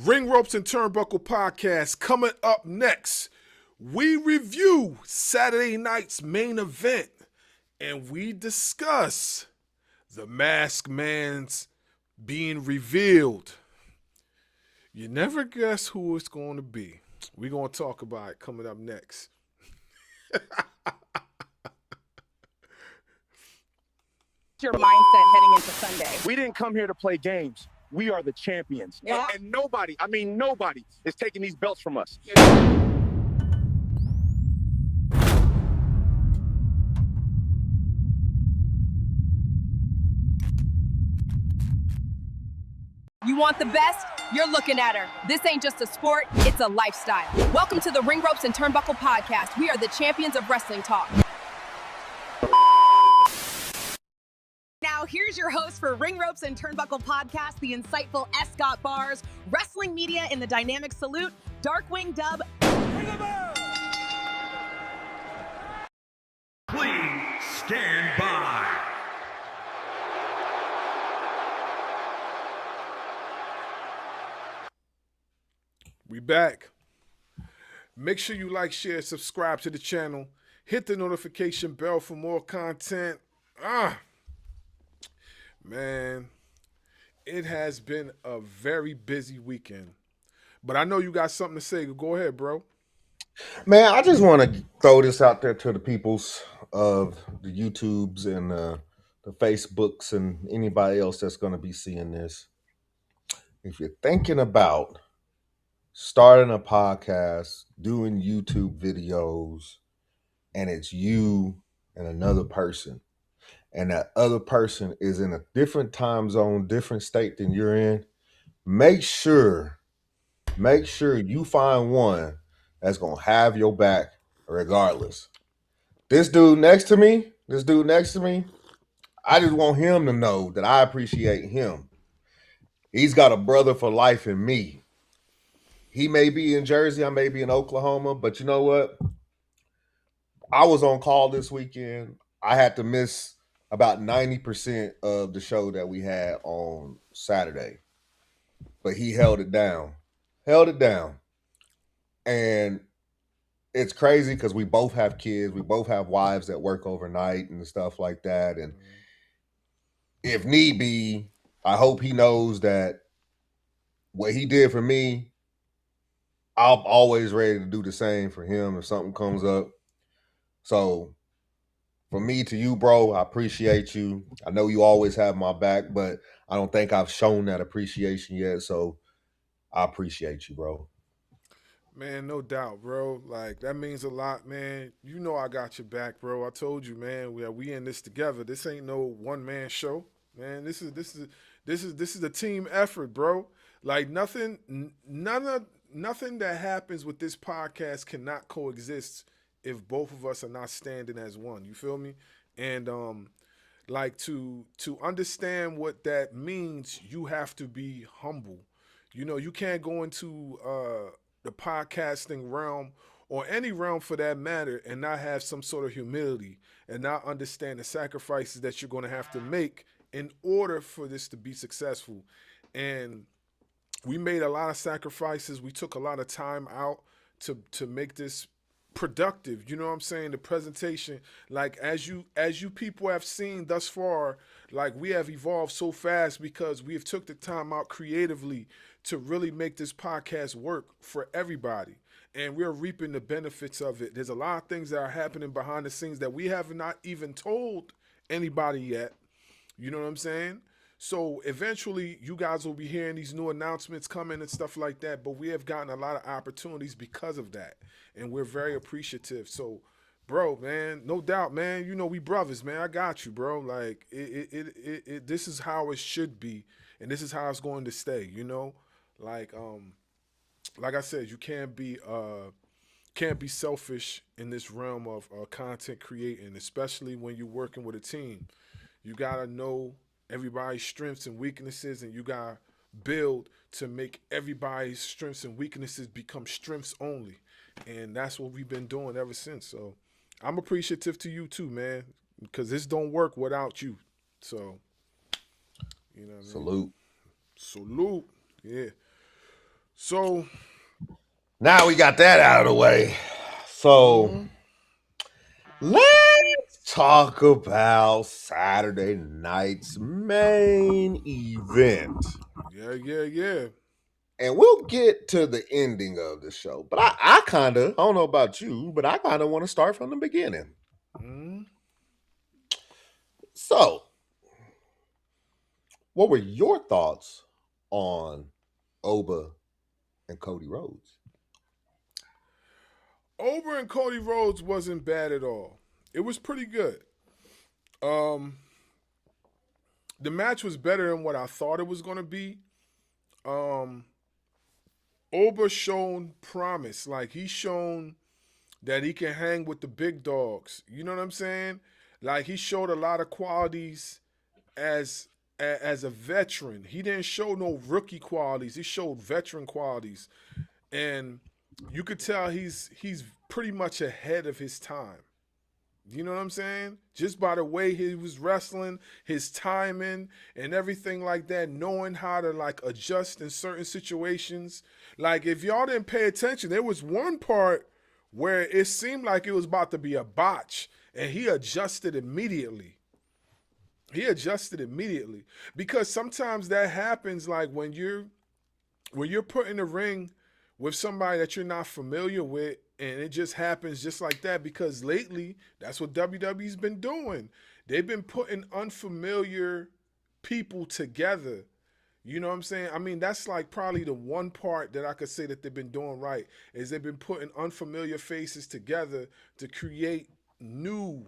Ring Ropes and Turnbuckle podcast coming up next. We review Saturday night's main event and we discuss the Masked Man's being revealed. You never guess who it's going to be. We're going to talk about it coming up next. Your mindset heading into Sunday? We didn't come here to play games. We are the champions. Yeah. And nobody is taking these belts from us. You want the best? You're looking at her. This ain't just a sport, it's a lifestyle. Welcome to the Ring Ropes and Turnbuckle podcast. We are the champions of wrestling talk. Now, here's your host for Ring Ropes and Turnbuckle podcast, the insightful S. Scott Bars, wrestling media in the dynamic salute, Darkwing Dub. Please stand by. We back. Make sure you like, share, subscribe to the channel. Hit the notification bell for more content. Man, it has been a very busy weekend. But I know you got something to say. Go ahead, bro. Man, I just want to throw this out there to the peoples of the YouTubes and the Facebooks and anybody else that's going to be seeing this. If you're thinking about starting a podcast, doing YouTube videos, and it's you and another person, and that other person is in a different time zone, different state than you're in, make sure you find one that's going to have your back regardless. This dude next to me, I just want him to know that I appreciate him. He's got a brother for life in me. He may be in Jersey, I may be in Oklahoma, but you know what? I was on call this weekend. I had to miss about 90% of the show that we had on Saturday. But he held it down. And it's crazy because we both have kids. We both have wives that work overnight and stuff like that. And if need be, I hope he knows that what he did for me, I'm always ready to do the same for him if something comes up. So from me to you, bro, I appreciate you. I know you always have my back, but I don't think I've shown that appreciation yet. So I appreciate you, bro. Man, no doubt, bro. Like, that means a lot, man. You know I got your back, bro. I told you, man, we in this together. This ain't no one-man show. Man, this is a team effort, bro. Like, nothing that happens with this podcast cannot coexist if both of us are not standing as one. You feel me? And like to understand what that means, you have to be humble. You know, you can't go into the podcasting realm or any realm for that matter and not have some sort of humility and not understand the sacrifices that you're going to have to make in order for this to be successful. And we made a lot of sacrifices. We took a lot of time out to make this productive. You know what I'm saying? The presentation, like as you people have seen thus far, like we have evolved so fast because we have took the time out creatively to really make this podcast work for everybody. And we're reaping the benefits of it. There's a lot of things that are happening behind the scenes that we have not even told anybody yet. You know what I'm saying? So eventually you guys will be hearing these new announcements coming and stuff like that, but we have gotten a lot of opportunities because of that, and we're very appreciative. So, bro, man, no doubt, man, you know we brothers, man. I got you, bro. Like, this is how it should be, and this is how it's going to stay, you know? Like I said, you can't be selfish in this realm of content creating, especially when you're working with a team. You got to know everybody's strengths and weaknesses, and you gotta build to make everybody's strengths and weaknesses become strengths only. And that's what we've been doing ever since. So I'm appreciative to you too, man, because this don't work without you. So, you know what I mean? Salute. Salute. Yeah. So Now we got that out of the way. So let's talk about Saturday night's main event. yeah. And we'll get to the ending of the show. But I kind of, I don't know about you, but I kind of want to start from the beginning. So, what were your thoughts on Oba and Cody Rhodes? Oba and Cody Rhodes wasn't bad at all. It was pretty good. The match was better than what I thought it was going to be. Oba shown promise. Like, he's shown that he can hang with the big dogs. You know what I'm saying? Like, he showed a lot of qualities as a veteran. He didn't show no rookie qualities. He showed veteran qualities. And you could tell he's pretty much ahead of his time. You know what I'm saying? Just by the way he was wrestling, his timing and everything like that, knowing how to like adjust in certain situations. Like, if y'all didn't pay attention, there was one part where it seemed like it was about to be a botch and he adjusted immediately. Because sometimes that happens, like when you're put in the ring with somebody that you're not familiar with, and it just happens just like that. Because lately, that's what WWE's been doing. They've been putting unfamiliar people together. You know what I'm saying? I mean, that's like probably the one part that I could say that they've been doing right, is they've been putting unfamiliar faces together to create new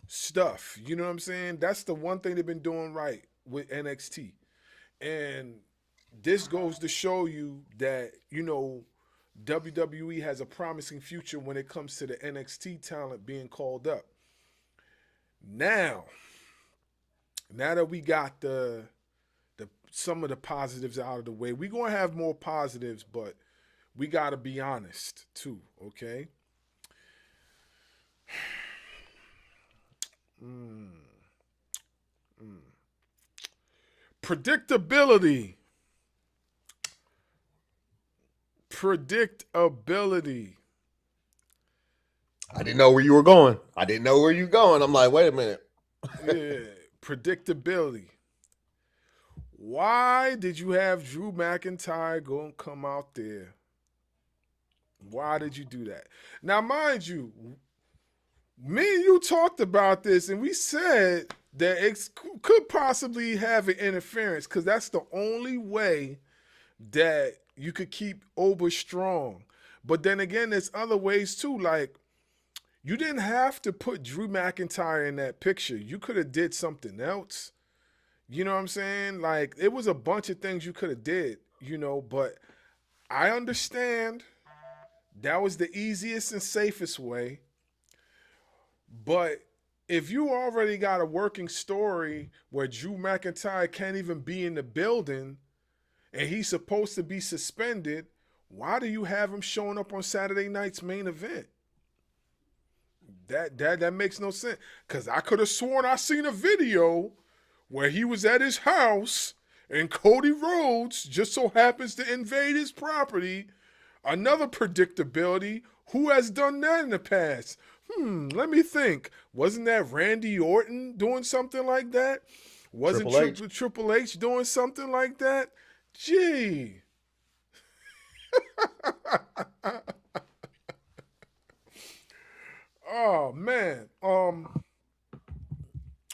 stuff. You know what I'm saying? That's the one thing they've been doing right with NXT. And this goes to show you that, you know, WWE has a promising future when it comes to the NXT talent being called up. Now that we got the some of the positives out of the way, we're going to have more positives, but we got to be honest too, okay? Predictability. I didn't know where you were going. I'm like, wait a minute. Yeah, predictability. Why did you have Drew McIntyre go and come out there? Why did you do that? Now, mind you, me and you talked about this, and we said that it could possibly have an interference, because that's the only way that you could keep Oba strong. But then again, there's other ways too. Like, you didn't have to put Drew McIntyre in that picture. You could have did something else. You know what I'm saying? Like, it was a bunch of things you could have did, you know, but I understand that was the easiest and safest way. But if you already got a working story where Drew McIntyre can't even be in the building and he's supposed to be suspended, why do you have him showing up on Saturday night's main event? That makes no sense. Because I could have sworn I seen a video where he was at his house and Cody Rhodes just so happens to invade his property. Another predictability. Who has done that in the past? Let me think. Wasn't that Randy Orton doing something like that? Wasn't Triple H doing something like that? Gee. Oh man.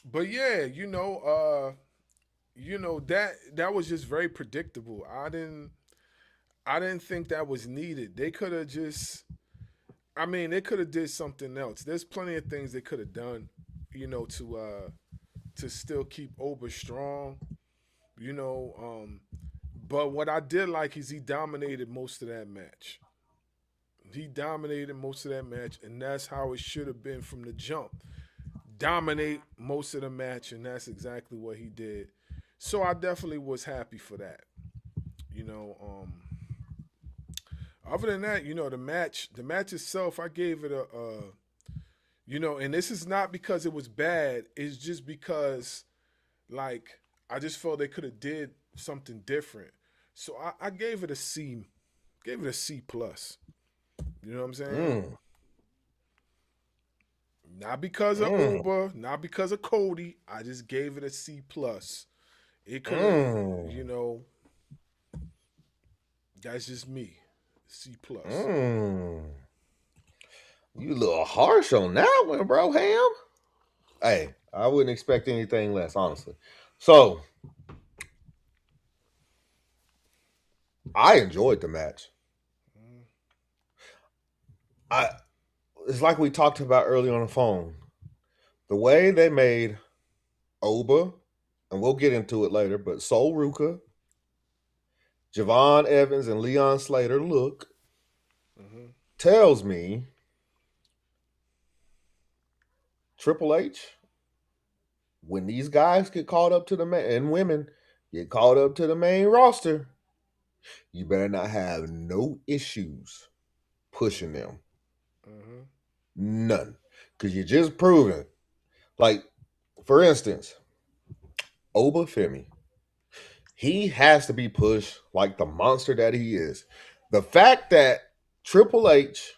But yeah, that was just very predictable. I didn't think that was needed. They could have they could have did something else. There's plenty of things they could have done, to still keep Oba strong, but what I did like is he dominated most of that match. And that's how it should have been from the jump. Dominate most of the match, and that's exactly what he did. So I definitely was happy for that. Other than that, the match itself, I gave it and this is not because it was bad. It's just because, like, I just felt they could have did something different. So I gave it a C. Gave it a C plus. You know what I'm saying? Mm. Not because of Mm. Oba, not because of Cody. I just gave it a C plus. It could have, you Mm. know, that's just me. C plus. Mm. You a little harsh on that one, bro, Ham. Hey, I wouldn't expect anything less, honestly. So, I enjoyed the match. It's like we talked about earlier on the phone. The way they made Oba, and we'll get into it later, but Sol Ruka, Javon Evans, and Leon Slater look tells me Triple H, when these guys get called up to the main, and women get called up to the main roster, you better not have no issues pushing them. None. Because you're just proving. Like, for instance, Oba Femi. He has to be pushed like the monster that he is. The fact that Triple H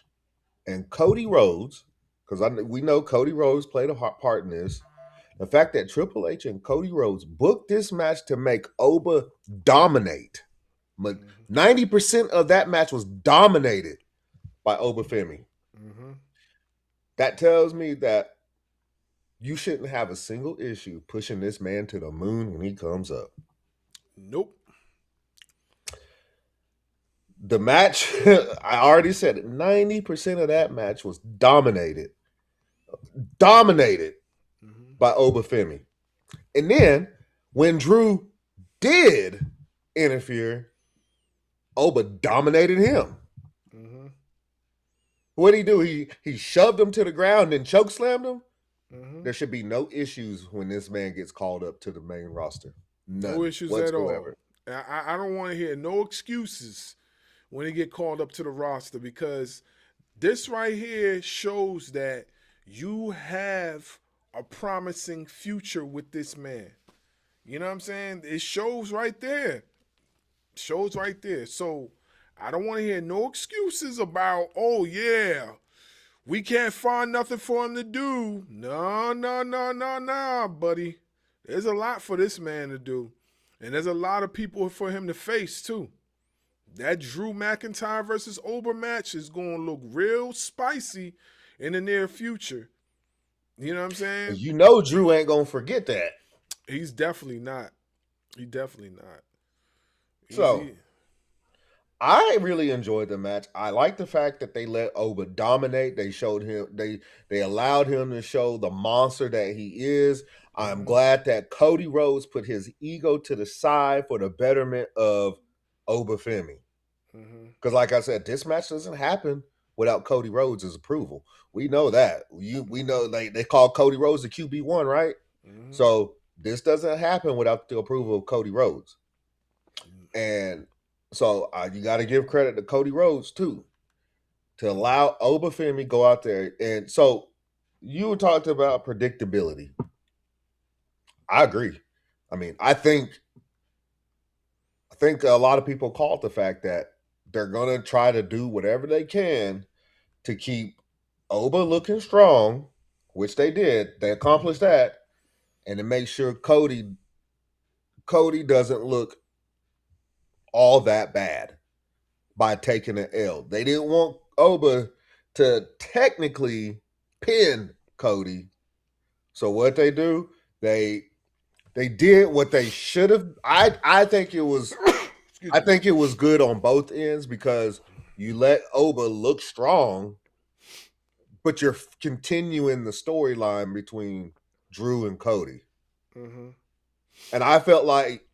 and Cody Rhodes, because we know Cody Rhodes played a part in this, the fact that Triple H and Cody Rhodes booked this match to make Oba dominate. 90% of that match was dominated by Oba Femi. That tells me that you shouldn't have a single issue pushing this man to the moon when he comes up. Nope. The match, I already said it, 90% of that match was dominated by Oba Femi. And then when Drew did interfere, Oba dominated him. What did he do? He shoved him to the ground and choke slammed him. There should be no issues when this man gets called up to the main roster. None No issues whatsoever. at all. I don't want to hear no excuses when he get called up to the roster, because this right here shows that you have a promising future with this man. You know what I'm saying? It shows right there. Shows right there. So I don't want to hear no excuses about, oh yeah, we can't find nothing for him to do. No, buddy. There's a lot for this man to do. And there's a lot of people for him to face, too. That Drew McIntyre versus Oba match is going to look real spicy in the near future. You know what I'm saying? You know Drew ain't going to forget that. He's definitely not. He definitely not. So, I really enjoyed the match. I like the fact that they let Oba dominate. They showed him, they allowed him to show the monster that he is. I'm glad that Cody Rhodes put his ego to the side for the betterment of Oba Femi. Because like I said, this match doesn't happen without Cody Rhodes' approval. We know that. We know they call Cody Rhodes the QB1, right? So this doesn't happen without the approval of Cody Rhodes. And so you got to give credit to Cody Rhodes too, to allow Oba Femi go out there. And so you talked about predictability. I agree. I mean, I think a lot of people called the fact that they're going to try to do whatever they can to keep Oba looking strong, which they did. They accomplished that, and to make sure Cody doesn't look all that bad by taking an L. They didn't want Oba to technically pin Cody. So what they do, they did what they should have. I think it was good on both ends, because you let Oba look strong, but you're continuing the storyline between Drew and Cody. And I felt like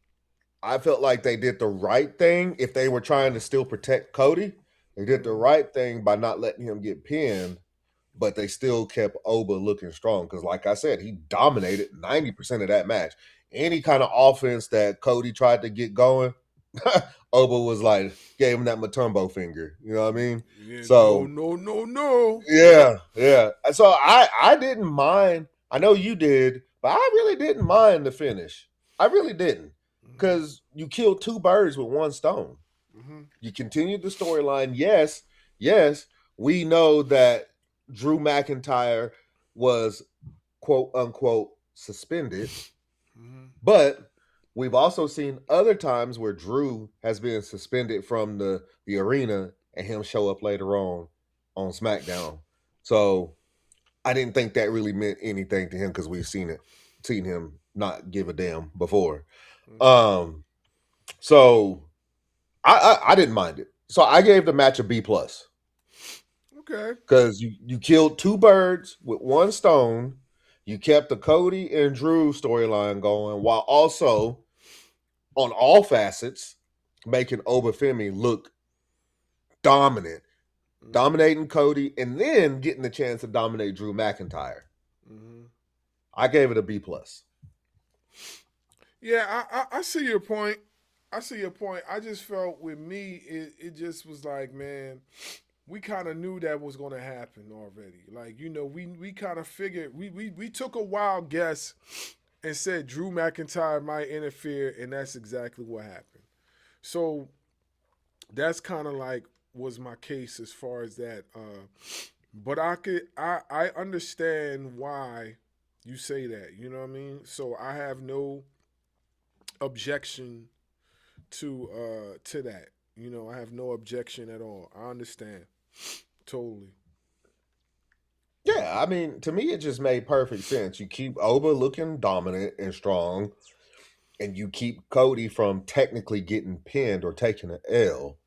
they did the right thing. If they were trying to still protect Cody, they did the right thing by not letting him get pinned, but they still kept Oba looking strong. Because like I said, he dominated 90% of that match. Any kind of offense that Cody tried to get going, Oba was like, gave him that Matumbo finger. You know what I mean? Yeah, so no. Yeah. So I didn't mind. I know you did, but I really didn't mind the finish. I really didn't. because you killed two birds with one stone. Mm-hmm. You continued the storyline. Yes, we know that Drew McIntyre was quote unquote suspended, Mm-hmm. but we've also seen other times where Drew has been suspended from the arena and him show up later on SmackDown. So I didn't think that really meant anything to him because we've seen him not give a damn before. Mm-hmm. So I didn't mind it. So I gave the match a B plus Okay. because you killed two birds with one stone. You kept the Cody and Drew storyline going while also on all facets making Obafemi look dominant, Mm-hmm. dominating Cody, and then getting the chance to dominate Drew McIntyre. Mm-hmm. I gave it a B plus. Yeah, I see your point. I see your point. I just felt with me, it just was like, man, we kind of knew that was going to happen already. Like, we kind of figured, we took a wild guess and said Drew McIntyre might interfere, and that's exactly what happened. So that's kind of like was my case as far as that. But I understand why you say that. You know what I mean? So I have no objection to that. I have no objection at all. I understand totally. Yeah, I mean, to me, it just made perfect sense. You keep Oba looking dominant and strong, and you keep Cody from technically getting pinned or taking an L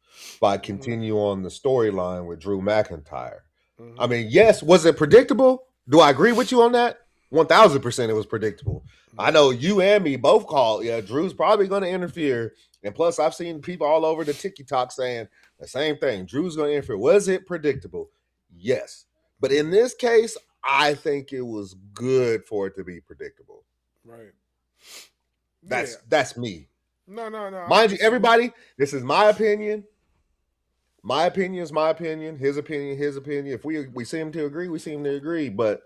by Hmm. continue on the storyline with Drew McIntyre. I Hmm. mean, yes, was it predictable? Do I agree with you on that? 1000% it was predictable. I Hmm. know you and me both called, yeah, Drew's probably going to interfere. And plus, I've seen people all over the TikTok saying the same thing. Drew's going to interfere. Was it predictable? Yes. But in this case, I think it was good for it to be predictable. Right. Yeah. That's me. No, no, no. I Mind you, understand. everybody, this is my opinion. My opinion is my opinion. His opinion, his opinion. If we seem to agree, we seem to agree. But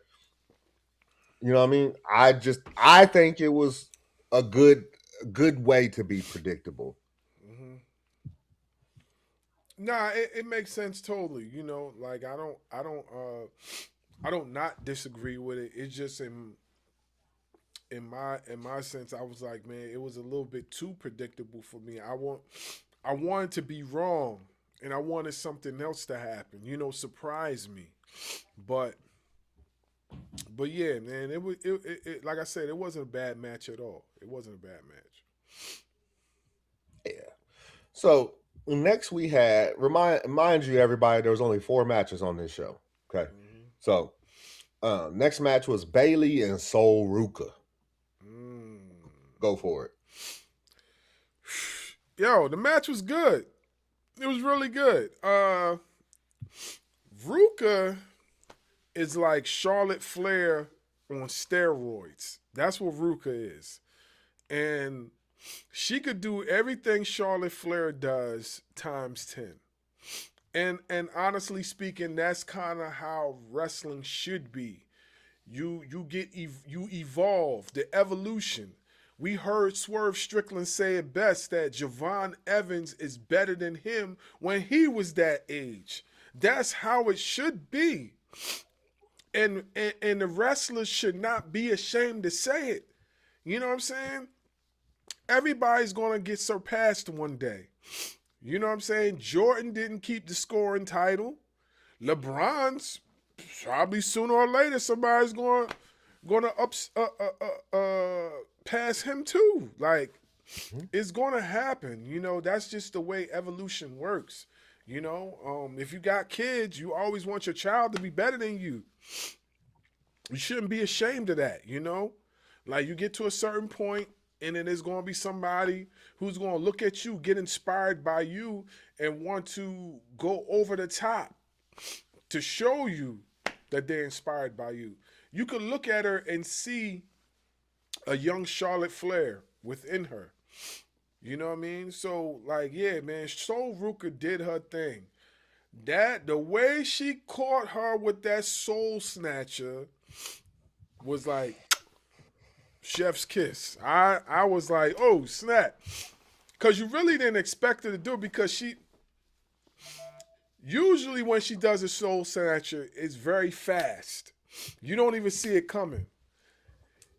you know what I mean? I think it was a good way to be predictable. Hmm. Nah, it makes sense totally. Like I don't not disagree with it. It's just in my sense, I was like, man, it was a little bit too predictable for me. I wanted to be wrong, and I wanted something else to happen. Surprise me. But yeah, man, it like I said, it wasn't a bad match at all. It wasn't a bad match. Yeah. So next we had mind you, everybody, there was only 4 matches on this show. Okay. Mm-hmm. So next match was Bailey and Sol Ruka. Mm. Go for it. Yo, the match was good. It was really good. Ruka is like Charlotte Flair on steroids. That's what Ruka is. And she could do everything Charlotte Flair does times 10. And honestly speaking, that's kind of how wrestling should be. You evolve, the evolution. We heard Swerve Strickland say it best that Javon Evans is better than him when he was that age. That's how it should be. And the wrestlers should not be ashamed to say it. You know what I'm saying? Everybody's gonna get surpassed one day. You know what I'm saying? Jordan didn't keep the scoring title. LeBron's probably sooner or later somebody's gonna pass him too. Like it's gonna happen. That's just the way evolution works. If you got kids, you always want your child to be better than you. You shouldn't be ashamed of that. Like you get to a certain point, and then there's going to be somebody who's going to look at you, get inspired by you, and want to go over the top to show you that they're inspired by you. You could look at her and see a young Charlotte Flair within her. You know what I mean? So, like, yeah, man, Soul Ruka did her thing. The way she caught her with that soul snatcher was like, Chef's kiss. I was like, oh snap, because you really didn't expect her to do it, because she usually when she does a soul snatcher, it's very fast. You don't even see it coming.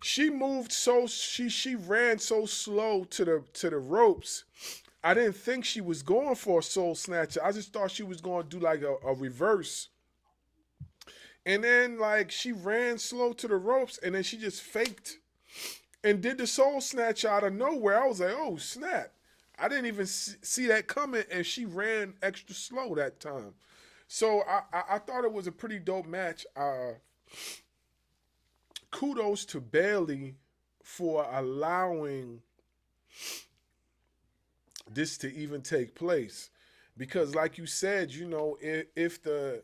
She moved so she ran so slow to the ropes. I didn't think she was going for a soul snatcher. I just thought she was going to do like a reverse. And then like she ran slow to the ropes, and then she just faked and did the soul snatch out of nowhere. I was like, oh snap! I didn't even see that coming, and she ran extra slow that time. So I thought it was a pretty dope match. Kudos to Bailey for allowing this to even take place, because like you said, you know, if the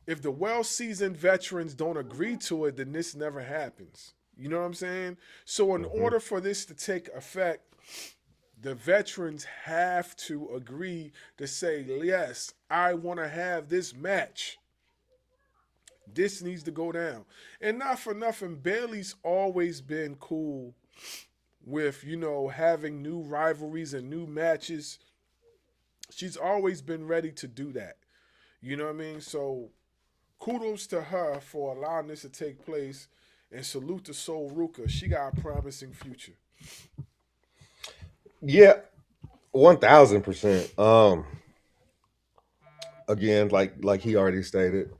well-seasoned veterans don't agree to it, then this never happens. You know what I'm saying? So in order for this to take effect, the veterans have to agree to say, yes, I want to have this match. This needs to go down. And not for nothing, Bailey's always been cool with, you know, having new rivalries and new matches. She's always been ready to do that. You know what I mean? So kudos to her for allowing this to take place, and salute to Sol Ruka. She got a promising future. Yeah, 1000%. Again, like he already stated,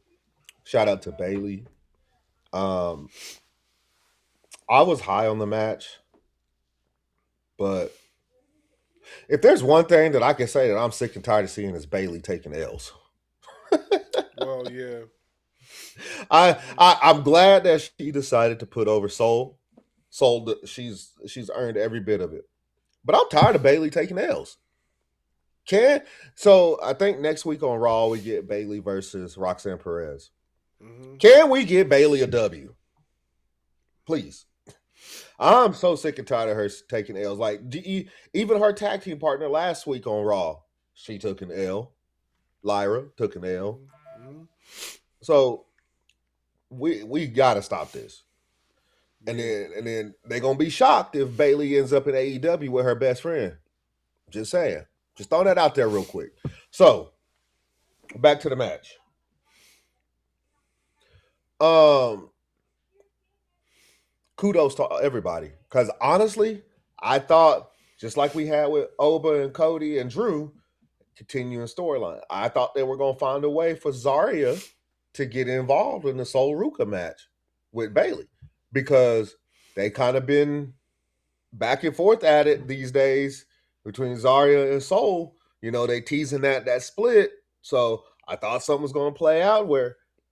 shout out to Bailey. Um, I was high on the match, but if there's one thing that I can say that I'm sick and tired of seeing is Bailey taking L's. Well, yeah. I'm glad that she decided to put over Soul. Soul, she's earned every bit of it. But I'm tired of Bailey taking L's. So I think next week on Raw we get Bailey versus Roxanne Perez. Mm-hmm. Can we get Bailey a W? Please. I'm so sick and tired of her taking L's. Like even her tag team partner last week on Raw, she took an L. Lyra took an L. Mm-hmm. So we gotta stop this. And Yeah. then they're gonna be shocked if Bailey ends up in AEW with her best friend. Just saying. Just throw that out there real quick. So back to the match. Kudos to everybody. Because honestly, I thought, just like we had with Oba and Cody and Drew, continuing storyline, I thought they were going to find a way for Zarya to get involved in the Sol Ruka match with Bailey. Because they kind of been back and forth at it these days between Zarya and Sol. You know, they teasing that split. So I thought something was going to play out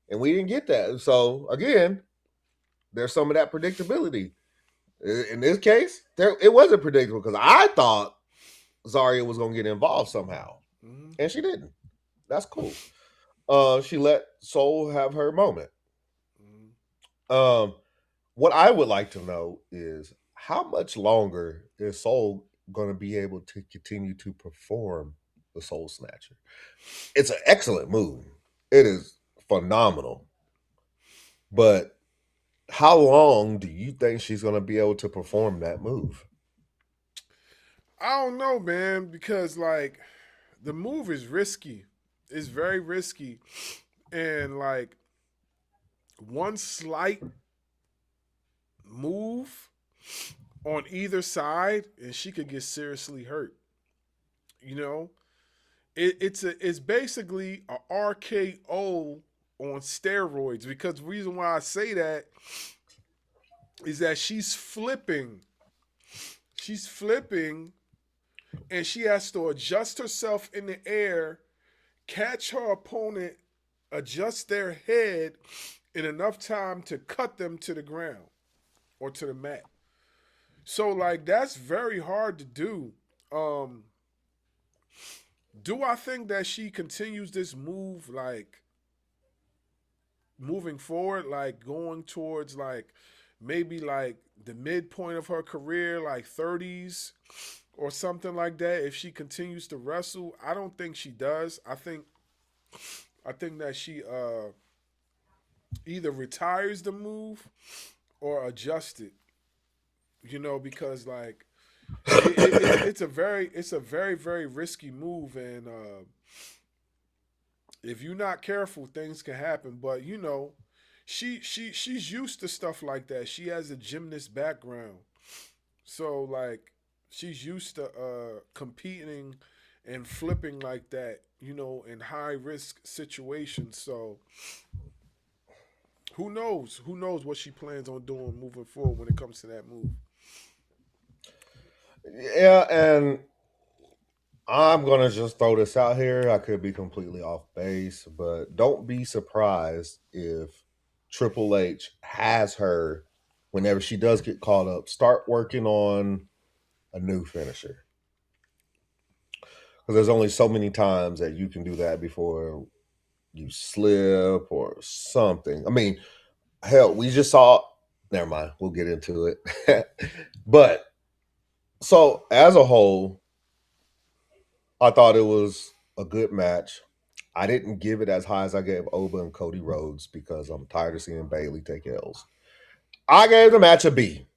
and we didn't get that. So again, there's some of that predictability. In this case, it wasn't predictable because I thought Zarya was going to get involved somehow, and she didn't. That's cool. She let Sol have her moment. What I would like to know is how much longer is Sol going to be able to continue to perform the Soul Snatcher? It's an excellent move. It is phenomenal. But how long do you think she's going to be able to perform that move? I don't know, man, because like the move is risky. It's very risky. And like one slight move on either side and she could get seriously hurt. You know? It's basically a RKO on steroids, because the reason why I say that is that she's flipping. She's flipping and she has to adjust herself in the air, catch her opponent, adjust their head in enough time to cut them to the ground or to the mat. So like that's very hard to do. Do I think that she continues this move like moving forward, like going towards like maybe like the midpoint of her career, like 30s or something like that, if she continues to wrestle? I don't think she does. I think that she either retires the move or adjusts it. because like it's a very very risky move, and if you're not careful, things can happen. But she's used to stuff like that. She has a gymnast background, so like she's used to competing and flipping like that, in high risk situations. So who knows? Who knows what she plans on doing moving forward when it comes to that move? Yeah, and I'm gonna just throw this out here. I could be completely off base, but don't be surprised if Triple H has her, whenever she does get caught up, start working on a new finisher. Because there's only so many times that you can do that before you slip or something. I mean, hell, we just saw. Never mind. We'll get into it. But so as a whole, I thought it was a good match. I didn't give it as high as I gave Oba and Cody Rhodes because I'm tired of seeing Bailey take L's. I gave the match a B.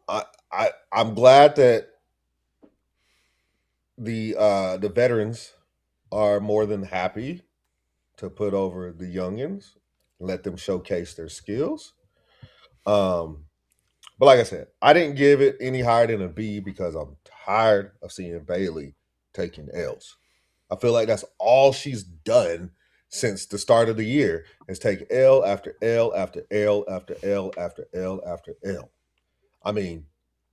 I'm glad that the veterans are more than happy to put over the youngins and let them showcase their skills. But like I said, I didn't give it any higher than a B because I'm tired of seeing Bailey taking L's. I feel like that's all she's done since the start of the year is take L after L after L after L after L after L. I mean,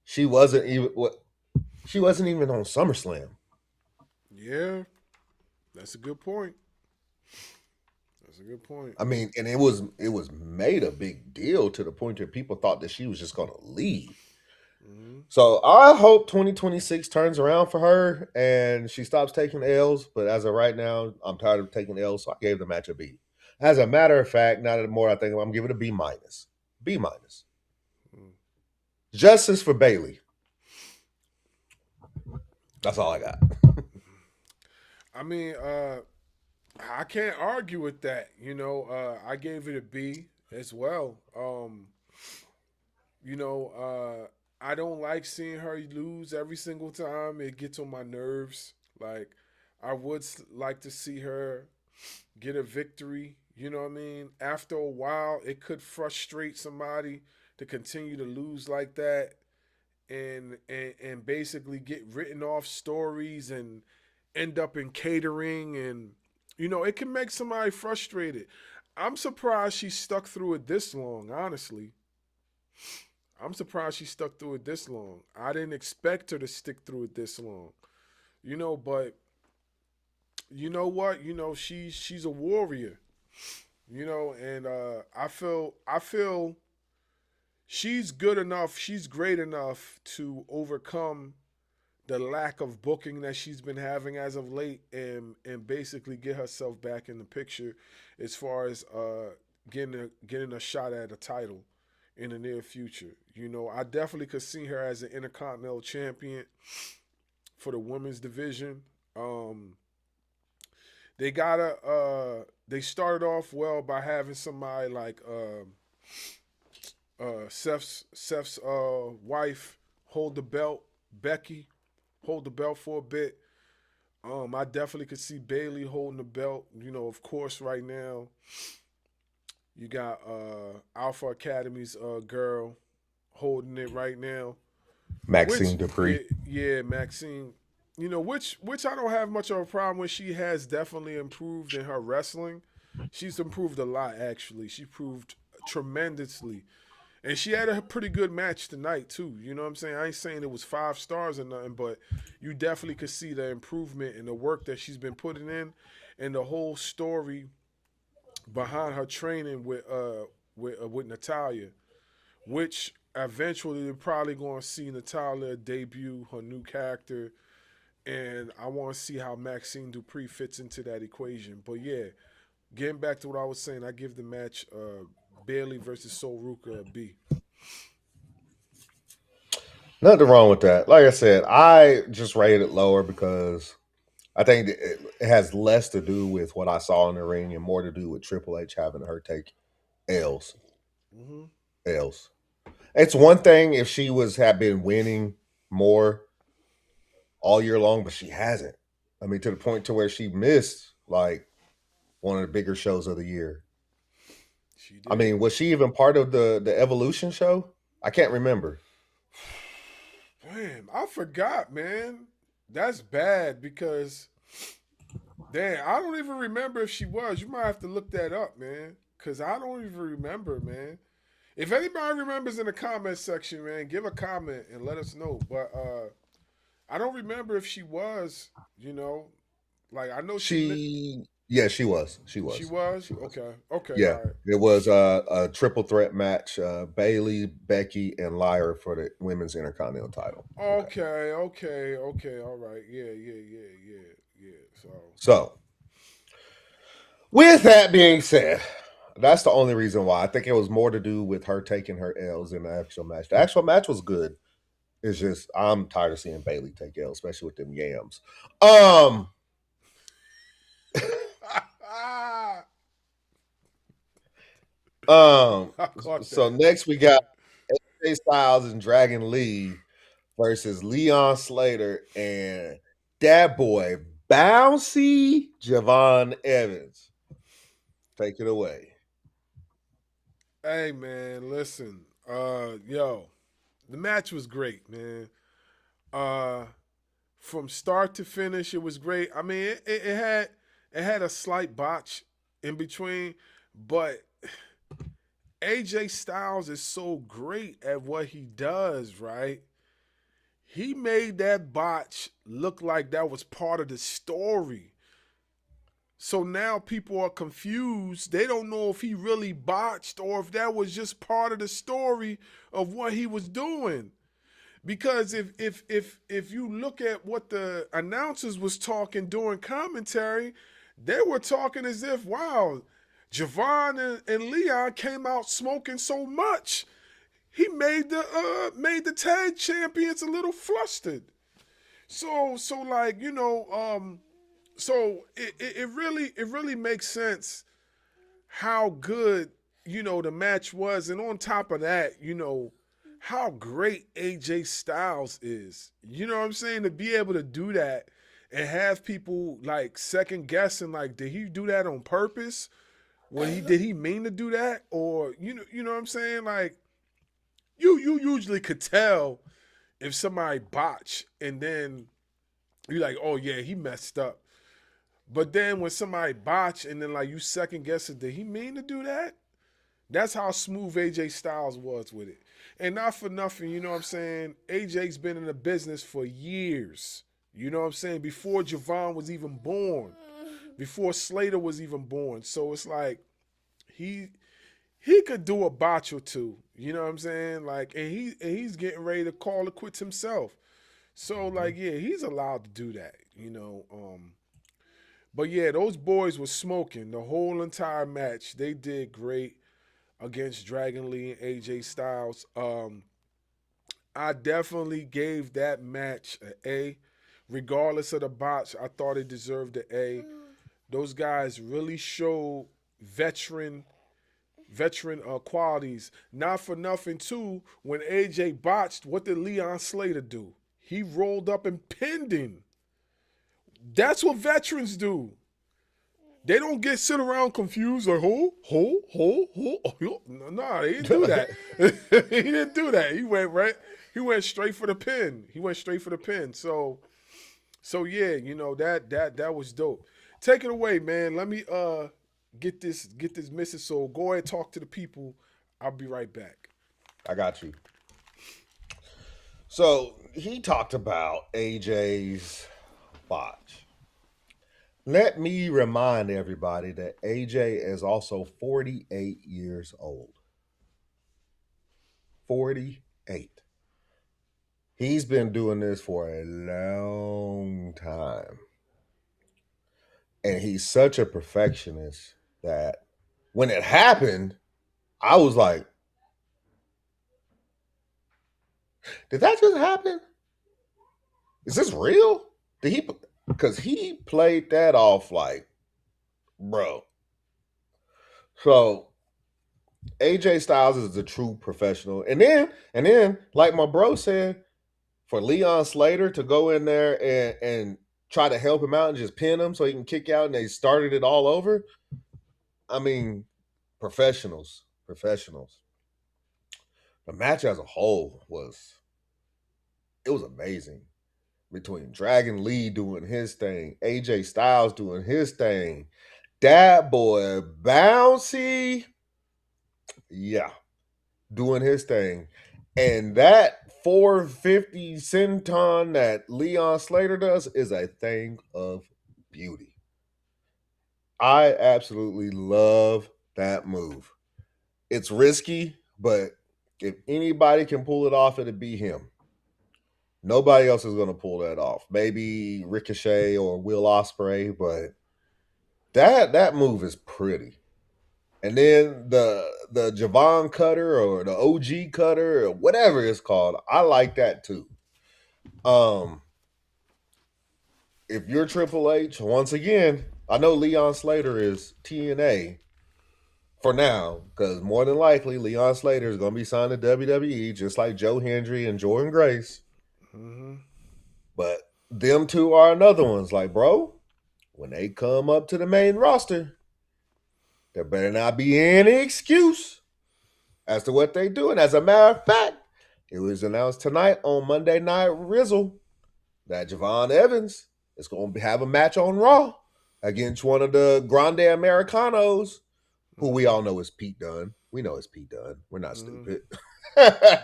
she wasn't even on SummerSlam. Yeah, that's a good point. That's a good point. I mean, and it was made a big deal to the point that people thought that she was just going to leave. Mm-hmm. So I hope 2026 turns around for her and she stops taking L's. But as of right now, I'm tired of taking L's, so I gave the match a B. As a matter of fact, now that the more I think, I'm giving it a B minus. B minus. Justice for Bailey. That's all I got. I mean, I can't argue with that. I gave it a B as well. I don't like seeing her lose every single time. It gets on my nerves. Like, I would like to see her get a victory. You know what I mean? After a while, it could frustrate somebody to continue to lose like that, and basically get written off stories and end up in catering, and it can make somebody frustrated. I'm surprised she stuck through it this long, honestly. I'm surprised she stuck through it this long. I didn't expect her to stick through it this long. But you know what? She's a warrior. And I feel she's good enough, she's great enough to overcome the lack of booking that she's been having as of late, and basically get herself back in the picture as far as getting a shot at a title in the near future. I definitely could see her as an Intercontinental Champion for the women's division. They started off well by having somebody like Seth's wife hold the belt, Becky, hold the belt for a bit. I definitely could see Bailey holding the belt. Of course, right now you got Alpha Academy's girl holding it right now. Maxine Which Dupree. yeah, Maxine. Which I don't have much of a problem with. She has definitely improved in her wrestling. She's improved a lot, actually. She improved tremendously. And she had a pretty good match tonight, too. You know what I'm saying? I ain't saying it was 5 stars or nothing, but you definitely could see the improvement in the work that she's been putting in, and the whole story behind her training with Natalia, which eventually they're probably going to see Natalia debut her new character, and I want to see how Maxine Dupree fits into that equation. But yeah, getting back to what I was saying, I give the match Bailey versus Sol Ruka a B. Nothing wrong with that. Like I said, I just rated it lower because I think it has less to do with what I saw in the ring and more to do with Triple H having her take L's. Mm-hmm. L's. It's one thing if she had been winning more all year long, but she hasn't. I mean, to the point to where she missed like one of the bigger shows of the year. She I did. mean, was she even part of the Evolution show? I can't remember. Damn, I forgot, man. That's bad because, damn, I don't even remember if she was. You might have to look that up, man, because I don't even remember, man. If anybody remembers in the comment section, man, give a comment and let us know. But I don't remember if she was, you know, like I know Yeah, she was. she She was. was. Okay, okay, Yeah, all right. it was a triple threat match: Bailey, Becky, and Lyra for the women's intercontinental title. Okay, Okay, all right. Yeah. So so with that being said, that's the only reason why. I think it was more to do with her taking her L's in the actual match. The actual match was good. It's just I'm tired of seeing Bailey take L's, especially with them yams. Um, um. I caught So that. next we got AJ Styles and Dragon Lee versus Leon Slater and that boy Bouncy Javon Evans. Take it away. Hey man, listen. Yo, the match was great, man. Uh, from start to finish, it was great. I mean, it had a slight botch in between, but AJ Styles is so great at what he does, right? He made that botch look like that was part of the story. So now people are confused. They don't know if he really botched or if that was just part of the story of what he was doing. Because if you look at what the announcers was talking during commentary, they were talking as if, wow, Javon and Leon came out smoking so much. He made the tag champions a little flustered. So like, so it really makes sense how good, the match was. And on top of that, how great AJ Styles is. You know what I'm saying? To be able to do that and have people like second guessing, like, did he do that on purpose? Did he mean to do that? Or you know what I'm saying? Like, you usually could tell if somebody botched and then you're like, oh yeah, he messed up. But then when somebody botch and then like you second guess it, did he mean to do that? That's how smooth AJ Styles was with it. And not for nothing, you know what I'm saying? AJ's been in the business for years. You know what I'm saying? Before Javon was even born. Before Slater was even born. So it's like he could do a botch or two. You know what I'm saying? Like, and he's getting ready to call it quits himself. So like, yeah, he's allowed to do that. But yeah, those boys were smoking the whole entire match. They did great against Dragon Lee and AJ Styles. I definitely gave that match an A. Regardless of the botch, I thought it deserved an A. Those guys really showed veteran qualities. Not for nothing too. When AJ botched, what did Leon Slater do? He rolled up and pinned him. That's what veterans do. They don't sit around confused like, ho. Nah, he didn't do that. He didn't do that. He went straight for the pin. So yeah, that was dope. Take it away, man. Let me get this message. So go ahead, talk to the people. I'll be right back. I got you. So he talked about AJ's botch. Let me remind everybody that AJ is also 48 years old. 48. He's been doing this for a long time. And he's such a perfectionist that when it happened, I was like, did that just happen? Is this real? Did he? Because he played that off like, bro. So AJ Styles is the true professional. And then, like my bro said, for Leon Slater to go in there and try to help him out and just pin him so he can kick out and they started it all over. I mean, professionals. The match as a whole was amazing. Between Dragon Lee doing his thing, AJ Styles doing his thing, that boy Bouncy, yeah, doing his thing. And that 450 senton that Leon Slater does is a thing of beauty. I absolutely love that move. It's risky, but if anybody can pull it off, it'd be him. Nobody else is going to pull that off. Maybe Ricochet or Will Ospreay, but that move is pretty. And then the Javon cutter or the OG cutter or whatever it's called, I like that too. If you're Triple H, once again, I know Leon Slater is TNA for now, because more than likely Leon Slater is going to be signed to WWE, just like Joe Hendry and Jordan Grace. Mm-hmm. But them two are another ones. Like, bro, when they come up to the main roster, there better not be any excuse as to what they do. And as a matter of fact, it was announced tonight on Monday Night Rizzle that Javon Evans is going to have a match on Raw against one of the Grande Americanos, who we all know is Pete Dunne. We know it's Pete Dunne. We're not stupid.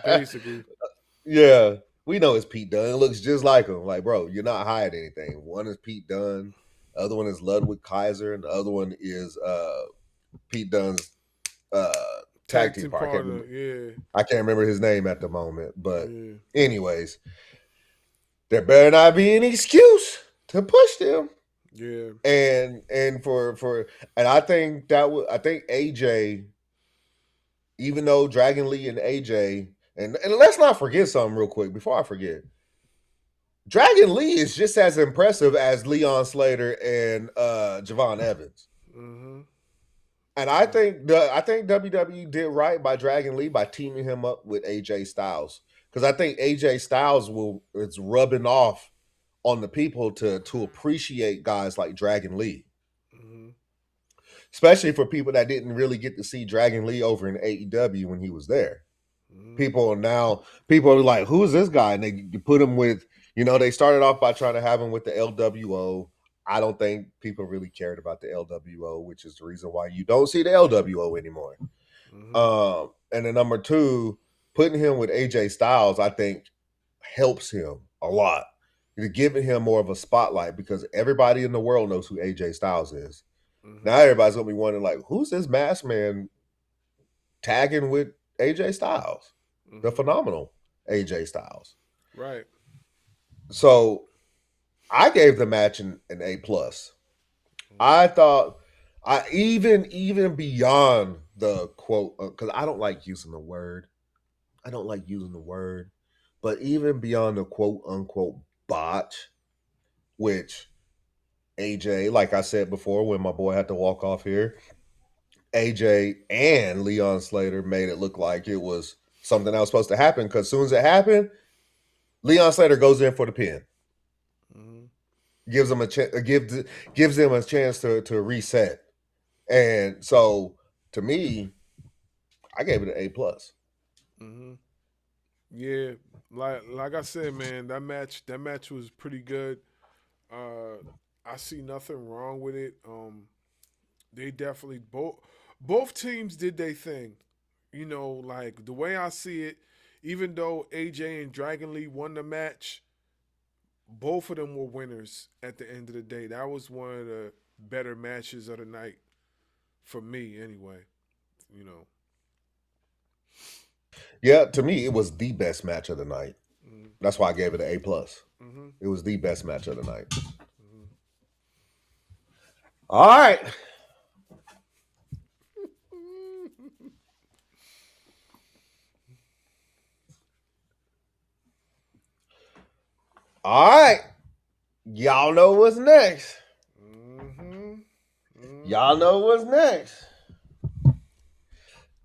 Basically. Yeah, we know it's Pete Dunne. It looks just like him. Like, bro, you're not hiding anything. One is Pete Dunne. The other one is Ludwig Kaiser. And the other one is Pete Dunne's tag team partner. I can't remember his name at the moment. But anyways, there better not be any excuse to push them. Yeah. And I think AJ, even though Dragon Lee and AJ, and let's not forget something real quick before I forget. Dragon Lee is just as impressive as Leon Slater and Javon Evans. Mm-hmm. And I think WWE did right by Dragon Lee by teaming him up with AJ Styles. Because I think AJ Styles it's rubbing off on the people to appreciate guys like Dragon Lee. Mm-hmm. Especially for people that didn't really get to see Dragon Lee over in AEW when he was there. Mm-hmm. People are like, who's this guy? And they put him with, they started off by trying to have him with the LWO. I don't think people really cared about the LWO, which is the reason why you don't see the LWO anymore. Mm-hmm. And then number two, putting him with AJ Styles, I think helps him a lot. You're giving him more of a spotlight because everybody in the world knows who AJ Styles is. Mm-hmm. Now everybody's going to be wondering, like, who's this masked man tagging with AJ Styles? Mm-hmm. The phenomenal AJ Styles. Right. So I gave the match an A+. Mm-hmm. I thought, even beyond the quote, because I don't like using the word. But even beyond the quote unquote botch, which AJ, like I said before, when my boy had to walk off here, AJ and Leon Slater made it look like it was something that was supposed to happen. Because as soon as it happened, Leon Slater goes in for the pin, mm-hmm. gives them a chance to reset, and so to me, I gave it an A+. Mm-hmm. Yeah, like I said, man, that match was pretty good. I see nothing wrong with it. They definitely both teams did their thing. Like the way I see it, even though AJ and Dragon Lee won the match, both of them were winners at the end of the day. That was one of the better matches of the night for me, anyway. Yeah, to me, it was the best match of the night. Mm-hmm. That's why I gave it an A+. Mm-hmm. It was the best match of the night. Mm-hmm. All right. All right. Y'all know what's next. Mm-hmm. Mm-hmm. Y'all know what's next.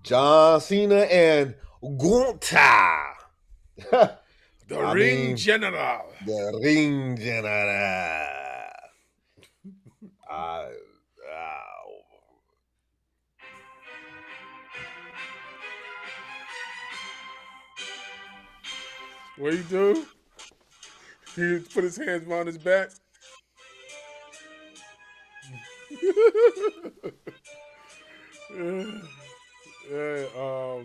John Cena and Gunther. The I Ring mean, General. the Ring General. I, What he do? He put his hands behind his back. Yeah,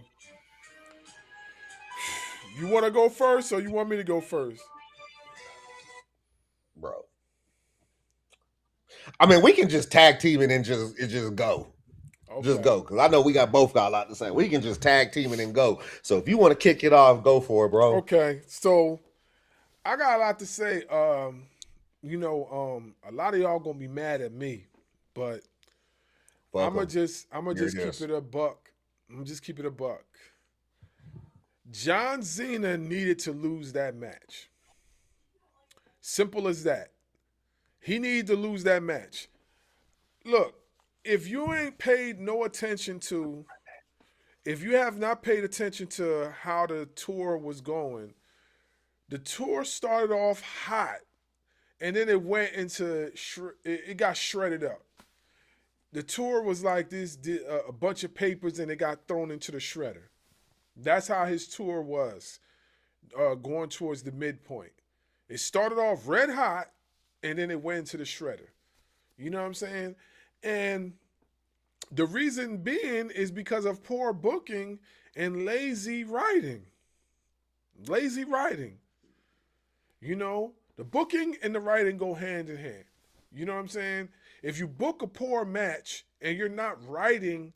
you want to go first, or you want me to go first? bro. I mean, we can just tag team it and just go. Just Okay. go. Because I know we both got a lot to say. We can just tag team it and go. So if you want to kick it off, go for it, bro. Okay. So I got a lot to say. A lot of y'all gonna be mad at me, but Fuck I'ma 'em. just Here it is. keep it a buck. John Cena needed to lose that match. Simple as that. He needed to lose that match. Look, if you ain't paid no attention to, if you have not paid attention to how the tour was going, the tour started off hot, and then it went into it got shredded up. The tour was like this, a bunch of papers, and it got thrown into the shredder. That's how his tour was going towards the midpoint. It started off red hot, and then it went into the shredder. You know what I'm saying? And the reason being is because of poor booking and lazy writing. Lazy writing. You know, the booking and the writing go hand in hand. You know what I'm saying? If you book a poor match and you're not writing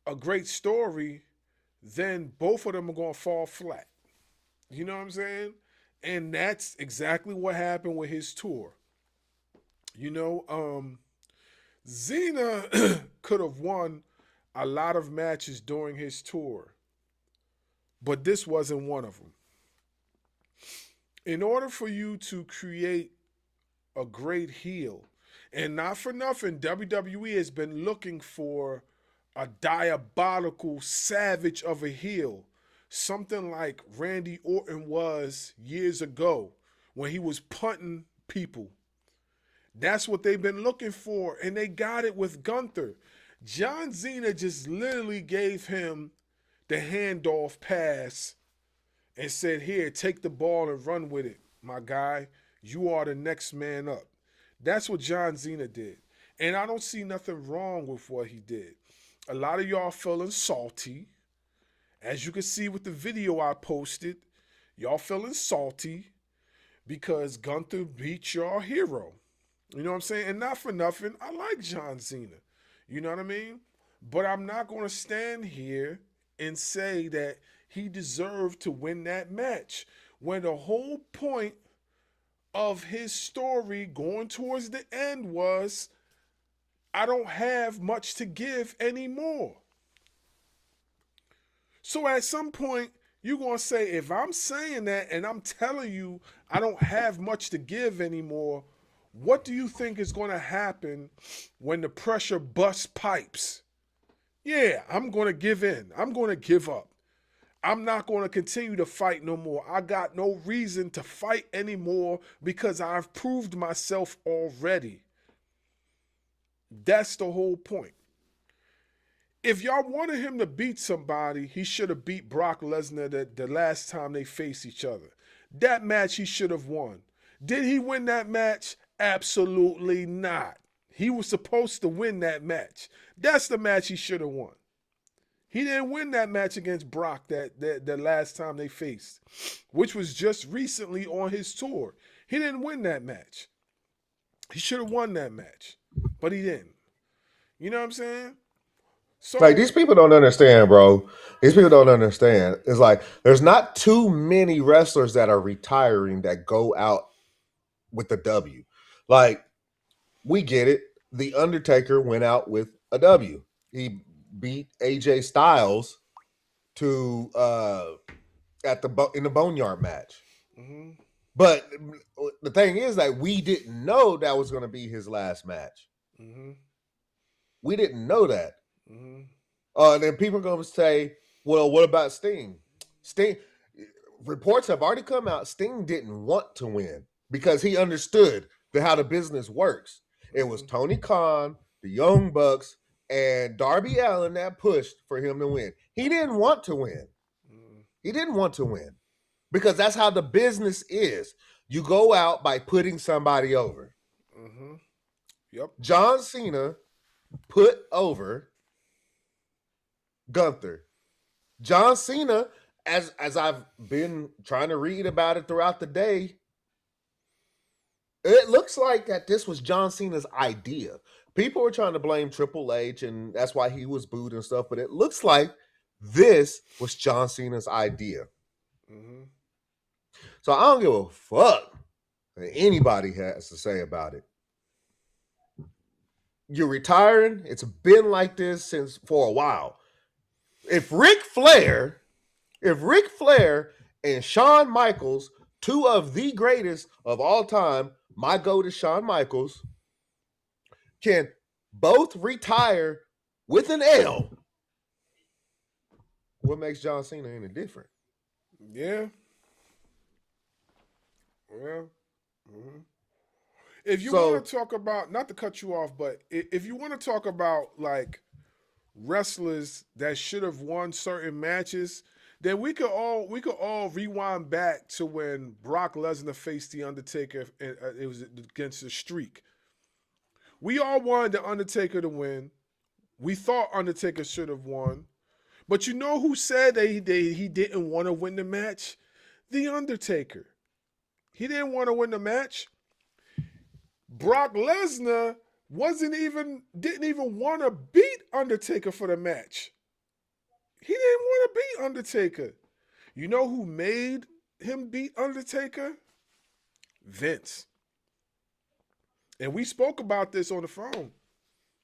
a great story, then both of them are going to fall flat. You know what I'm saying? And that's exactly what happened with his tour. You know, Cena could have won a lot of matches during his tour, but this wasn't one of them. In order for you to create a great heel, and not for nothing, WWE has been looking for a diabolical savage of a heel, something like Randy Orton was years ago when he was punting people. That's what they've been looking for, and they got it with Gunther. John Cena just literally gave him the handoff pass and said, here, take the ball and run with it, my guy. You are the next man up. That's what John Cena did. And I don't see nothing wrong with what he did. A lot of y'all feeling salty. As you can see with the video I posted, y'all feeling salty because Gunther beat your hero. You know what I'm saying? And not for nothing, I like John Cena. You know what I mean? But I'm not going to stand here and say that he deserved to win that match when the whole point of his story going towards the end was, I don't have much to give anymore. So at some point, you're going to say, if I'm saying that and I'm telling you I don't have much to give anymore, what do you think is going to happen when the pressure busts pipes? Yeah, I'm going to give in. I'm going to give up. I'm not going to continue to fight no more. I got no reason to fight anymore because I've proved myself already. That's the whole point. If y'all wanted him to beat somebody, he should have beat Brock Lesnar the last time they faced each other. That match he should have won. Did he win that match? Absolutely not. He was supposed to win that match. That's the match he should have won. He didn't win that match against Brock that last time they faced, which was just recently on his tour. He didn't win that match. He should have won that match, but he didn't. You know what I'm saying? So Like, these people don't understand, bro. These people don't understand. It's like there's not too many wrestlers that are retiring that go out with the W. Like, we get it. The Undertaker went out with a W. He beat AJ Styles to in the Boneyard match. mm-hmm. But the thing is that we didn't know that was going to be his last match. Mm-hmm. We didn't know that. Mm-hmm. Then people are going to say, well, what about Sting? Sting, reports have already come out. Sting didn't want to win because he understood how the business works. It was Tony Khan, the Young Bucks, and Darby Allin that pushed for him to win. He didn't want to win. He didn't want to win because that's how the business is. You go out by putting somebody over. Mm-hmm. Yep. John Cena put over Gunther. John Cena, as I've been trying to read about it throughout the day, it looks like that this was John Cena's idea. People were trying to blame Triple H, and that's why he was booed and stuff, but it looks like this was John Cena's idea. Mm-hmm. So I don't give a fuck what anybody has to say about it. You're retiring. It's been like this for a while. If Ric Flair and Shawn Michaels, two of the greatest of all time, my GOAT is Shawn Michaels, can both retire with an L, what makes John Cena any different? Yeah. Well, mm-hmm. If you want to talk about, not to cut you off, but if you want to talk about like wrestlers that should have won certain matches, then we could all rewind back to when Brock Lesnar faced the Undertaker. And it was against the Streak. We all wanted the Undertaker to win. We thought Undertaker should have won, but you know who said that he didn't want to win the match? The Undertaker. He didn't want to win the match. Brock Lesnar didn't even want to beat Undertaker for the match. He didn't want to beat Undertaker. You know who made him beat Undertaker? Vince. And we spoke about this on the phone.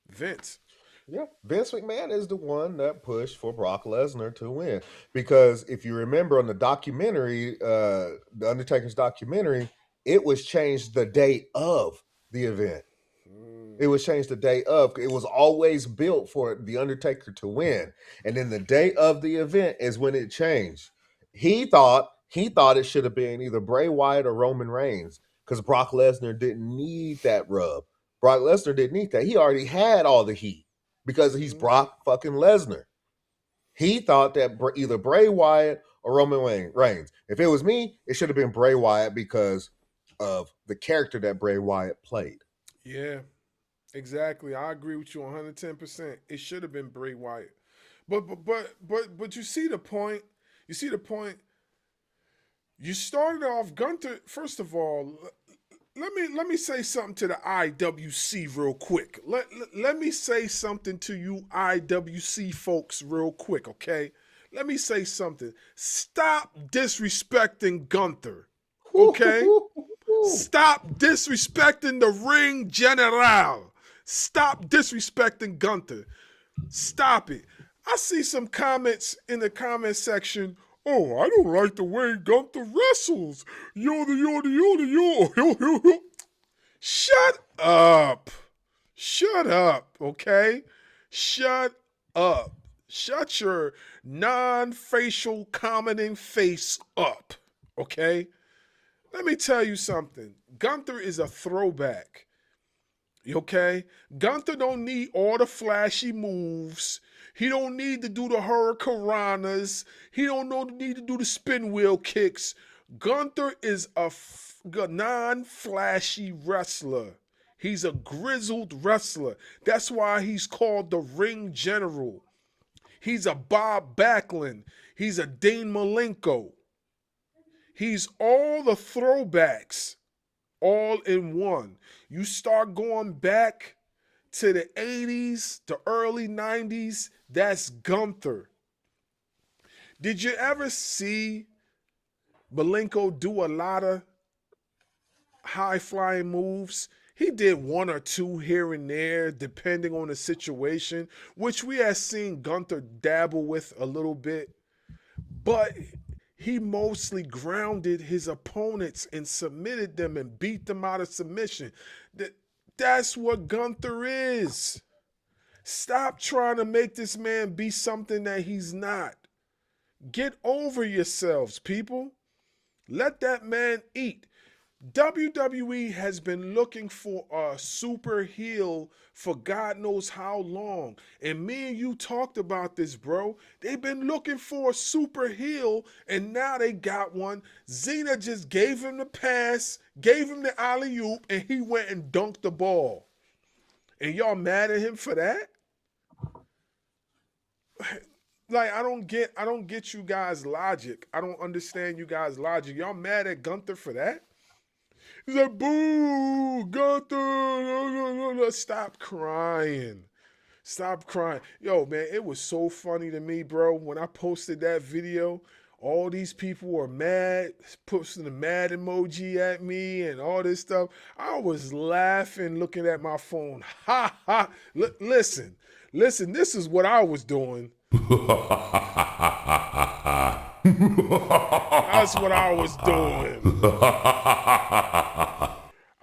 Vince. Yeah, Vince McMahon is the one that pushed for Brock Lesnar to win. Because if you remember on the documentary, the Undertaker's documentary, it was changed the day of the event. It was changed the day of. It was always built for the Undertaker to win. And then the day of the event is when it changed. He thought it should have been either Bray Wyatt or Roman Reigns because Brock Lesnar didn't need that rub. Brock Lesnar didn't need that. He already had all the heat because he's Brock fucking Lesnar. He thought that either Bray Wyatt or Roman Reigns. If it was me, it should have been Bray Wyatt because of the character that Bray Wyatt played. Yeah, exactly. I agree with you 110%. It should have been Bray Wyatt. But you see the point? You see the point? You started off Gunther. First of all, let me say something to the IWC real quick. Let me say something to you IWC folks real quick, okay? Let me say something. Stop disrespecting Gunther, okay? Stop disrespecting the Ring General. Stop disrespecting Gunther. Stop it. I see some comments in the comment section. Oh, I don't like the way Gunther wrestles. Yo. Shut up. Shut up, okay? Shut up. Shut your non-facial commenting face up, okay? Let me tell you something. Gunther is a throwback, okay? Gunther don't need all the flashy moves. He don't need to do the hurricanranas. He don't need to do the spin wheel kicks. Gunther is a non-flashy wrestler. He's a grizzled wrestler. That's why he's called the Ring General. He's a Bob Backlund. He's a Dean Malenko. He's all the throwbacks, all in one. You start going back to the 80s, the early 90s, that's Gunther. Did you ever see Malenko do a lot of high-flying moves? He did one or two here and there, depending on the situation, which we have seen Gunther dabble with a little bit. But he mostly grounded his opponents and submitted them and beat them out of submission. That's what Gunther is. Stop trying to make this man be something that he's not. Get over yourselves, people. Let that man eat. WWE has been looking for a super heel for God knows how long. And me and you talked about this, bro. They've been looking for a super heel, and now they got one. Cena just gave him the pass, gave him the alley-oop, and he went and dunked the ball. And y'all mad at him for that? Like, I don't get you guys' logic. I don't understand you guys' logic. Y'all mad at Gunther for that? He's like, boo, Gunther. Stop crying. Stop crying. Yo, man, it was so funny to me, bro. When I posted that video, all these people were mad, posting the mad emoji at me and all this stuff. I was laughing, looking at my phone. Ha, ha. Listen, this is what I was doing. That's what I was doing.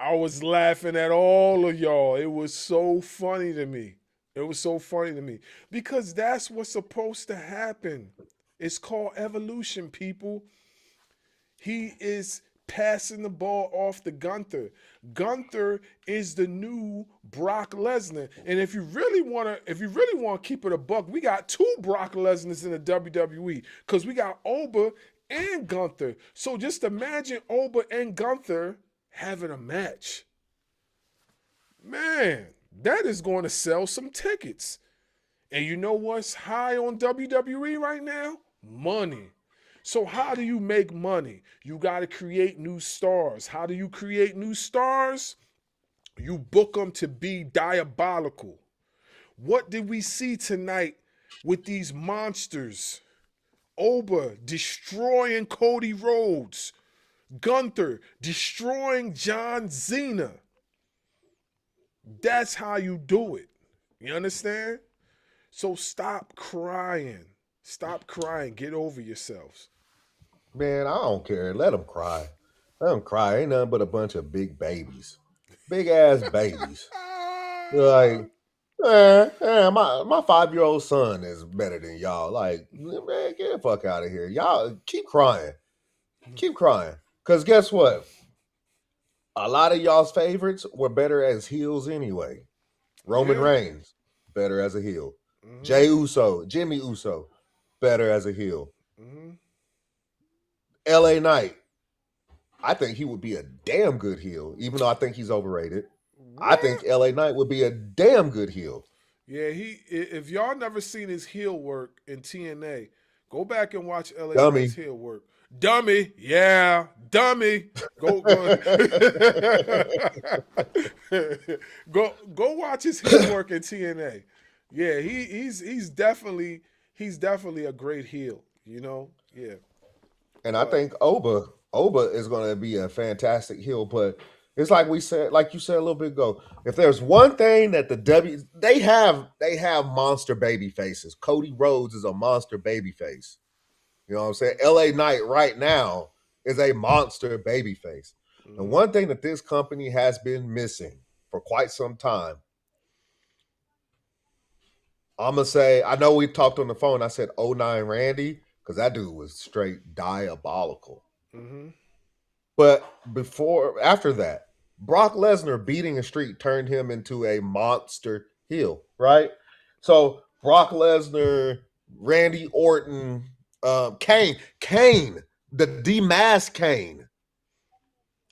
I was laughing at all of y'all. It was so funny to me. It was so funny to me. Because that's what's supposed to happen. It's called evolution, people. He is passing the ball off to Gunther. Gunther is the new Brock Lesnar. And if you really want to keep it a buck, we got two Brock Lesnars in the WWE because we got Oba and Gunther. So just imagine Oba and Gunther having a match. Man, that is going to sell some tickets. And you know what's high on WWE right now? Money. So how do you make money? You got to create new stars. How do you create new stars? You book them to be diabolical. What did we see tonight with these monsters? Oba destroying Cody Rhodes. Gunther destroying John Cena. That's how you do it. You understand? So stop crying. Stop crying. Get over yourselves. Man, I don't care. Let them cry. Let them cry. Ain't nothing but a bunch of big babies. Big ass babies. Like, my 5-year-old son is better than y'all. Like, man, get the fuck out of here. Y'all keep crying. Keep crying. Because guess what? A lot of y'all's favorites were better as heels anyway. Roman Reigns, better as a heel. Mm-hmm. Jimmy Uso, better as a heel. Mm-hmm. LA Knight, I think he would be a damn good heel, even though I think he's overrated. What? I think LA Knight would be a damn good heel. Yeah, if y'all never seen his heel work in TNA, go back and watch LA Knight's heel work. Dummy, yeah, dummy. Go go watch his heel work in TNA. Yeah, he's definitely a great heel, you know? Yeah. And I think Oba is going to be a fantastic heel, but it's like you said a little bit ago. If there's one thing that they have monster baby faces. Cody Rhodes is a monster baby face. You know what I'm saying? LA Knight right now is a monster baby face. Mm-hmm. And one thing that this company has been missing for quite some time, I'm going to say, I know we talked on the phone. I said 09 Randy because that dude was straight diabolical. Mm-hmm. But after that, Brock Lesnar beating a streak turned him into a monster heel, right? So Brock Lesnar, Randy Orton, Kane, the demasked Kane.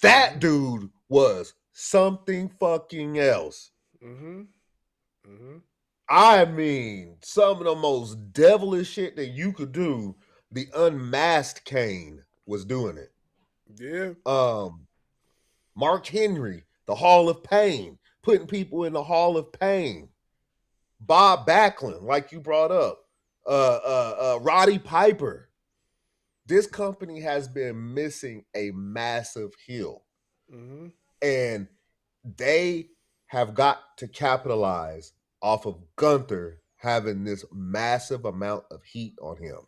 That dude was something fucking else. Mm-hmm. Mm-hmm. I mean, some of the most devilish shit that you could do, the unmasked Kane was doing it. Yeah. Mark Henry, the Hall of Pain, putting people in the Hall of Pain. Bob Backlund, like you brought up. Roddy Piper. This company has been missing a massive heel. Mm-hmm. And they have got to capitalize off of Gunther having this massive amount of heat on him.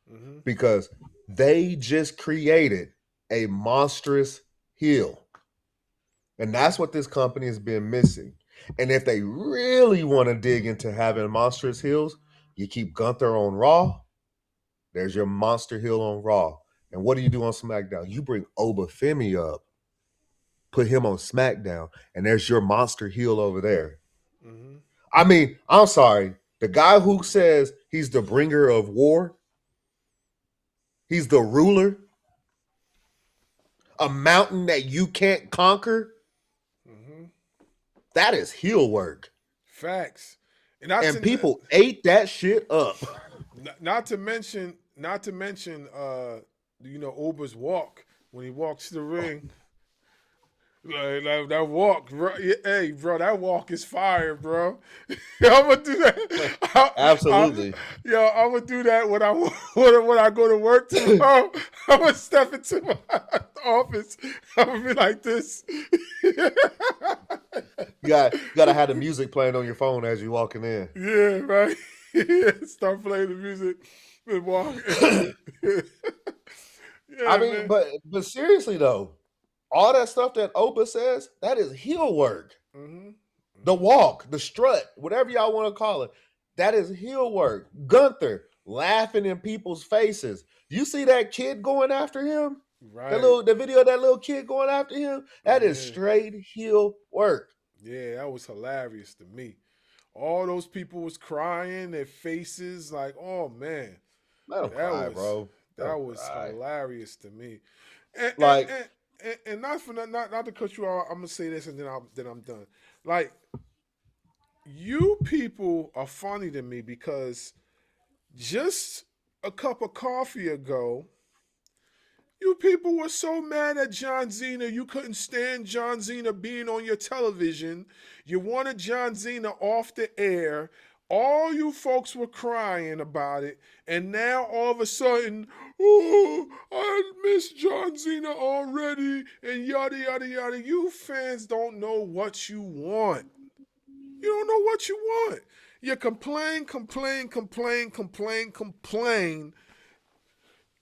Mm-hmm. Because they just created a monstrous heel. And that's what this company has been missing. And if they really want to dig into having monstrous heels, you keep Gunther on Raw. There's your monster heel on Raw. And what do you do on SmackDown? You bring Obafemi up, put him on SmackDown, and there's your monster heel over there. Mm-hmm. I mean, I'm sorry. The guy who says he's the bringer of war, he's the ruler, a mountain that you can't conquer, Mm-hmm. that is heel work. Facts. And people ate that shit up. Not to mention, Ober's walk when he walks to the ring. Like that walk, bro. Hey, bro, that walk is fire, bro. I'm gonna do that. Absolutely. I'm gonna do that when I go to work tomorrow. I'm gonna step into my office. I'm gonna be like this. You gotta have the music playing on your phone as you're walking in. Yeah, right. Start playing the music and walk. Yeah, I mean, man. but seriously though, all that stuff that Oba says, that is heel work. Mm-hmm. The walk, the strut, whatever y'all want to call it, that is heel work. Gunther laughing in people's faces. You see that kid going after him? Right. The video of that little kid going after him? That is straight heel work. Yeah, that was hilarious to me. All those people was crying, their faces like, oh man. Let them cry, bro. That was hilarious to me. And, like, and not to cut you off, I'm gonna say this and then I'm done. Like, you people are funny to me because just a cup of coffee ago, you people were so mad at John Cena. You couldn't stand John Cena being on your television. You wanted John Cena off the air. All you folks were crying about it. And now all of a sudden, oh, I miss John Cena already. And yada, yada, yada. You fans don't know what you want. You don't know what you want. You complain.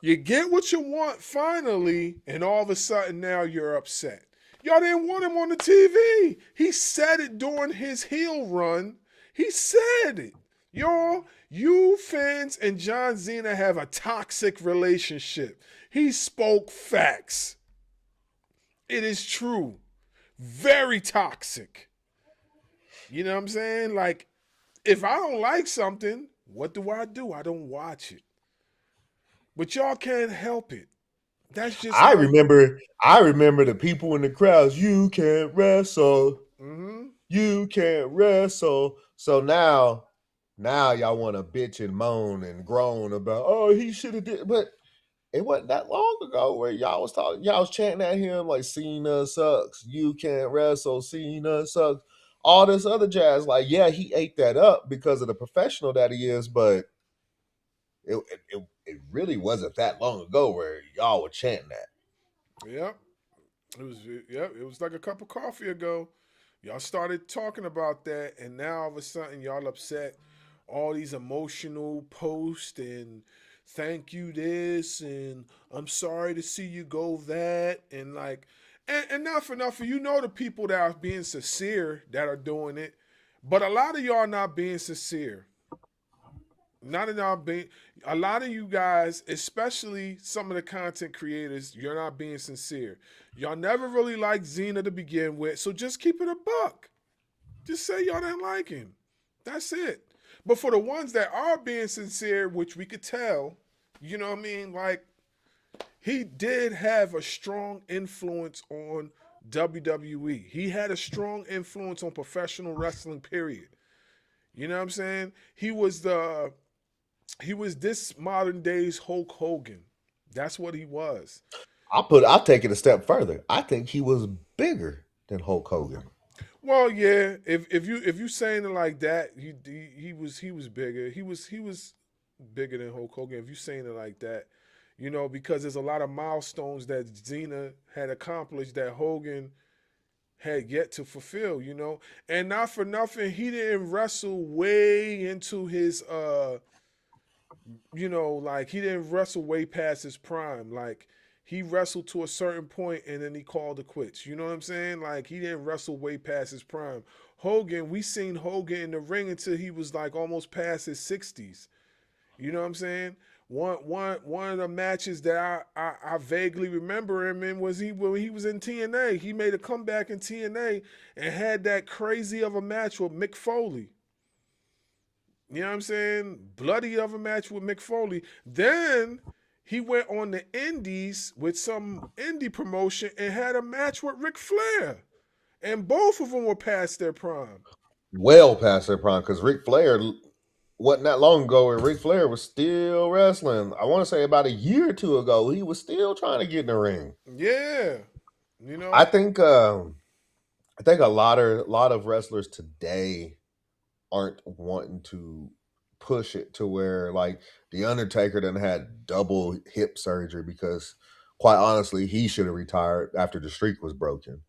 You get what you want finally, and all of a sudden now you're upset. Y'all didn't want him on the TV. He said it during his heel run. He said it. Y'all, you fans and John Cena have a toxic relationship. He spoke facts. It is true. Very toxic. You know what I'm saying? Like, if I don't like something, what do? I don't watch it. But y'all can't help it. That's just I remember the people in the crowds, you can't wrestle. Mm-hmm. You can't wrestle. So now y'all want to bitch and moan and groan about, oh, he should have did. But it wasn't that long ago where y'all was chanting at him like, Cena sucks. You can't wrestle. Cena sucks. All this other jazz. Like, yeah, he ate that up because of the professional that he is, but it really wasn't that long ago where y'all were chanting that. Yep. It was like a cup of coffee ago. Y'all started talking about that, and now all of a sudden y'all upset. All these emotional posts and thank you this and I'm sorry to see you go that and like and not for nothing. You know the people that are being sincere that are doing it, but a lot of y'all not being sincere. Not at all being a lot of you guys, especially some of the content creators, you're not being sincere. Y'all never really liked Xena to begin with, so just keep it a buck. Just say y'all didn't like him. That's it. But for the ones that are being sincere, which we could tell, you know what I mean? Like, he did have a strong influence on WWE. He had a strong influence on professional wrestling, period. You know what I'm saying? He was this modern day's Hulk Hogan. That's what he was. I'll take it a step further. I think he was bigger than Hulk Hogan. Well, yeah. If you saying it like that, he was bigger. He was bigger than Hulk Hogan. If you saying it like that, you know, because there's a lot of milestones that Cena had accomplished that Hogan had yet to fulfill. You know, and not for nothing, he didn't wrestle way into his you know, like he didn't wrestle way past his prime. Like he wrestled to a certain point and then he called it quits. You know what I'm saying? Like, he didn't wrestle way past his prime. Hogan, we seen Hogan in the ring until he was like almost past his 60s. You know what I'm saying? One of the matches that I vaguely remember him in was when he was in TNA. He made a comeback in TNA and had that crazy of a match with Mick Foley. You know what I'm saying? Bloody of a match with Mick Foley. Then he went on the indies with some indie promotion and had a match with Ric Flair. And both of them were past their prime. Well past their prime, because Ric Flair wasn't that long ago where Ric Flair was still wrestling. I want to say about a year or two ago, he was still trying to get in the ring. Yeah. You know? I think a lot of wrestlers today aren't wanting to push it to where, like, the Undertaker done had double hip surgery because, quite honestly, he should have retired after the streak was broken.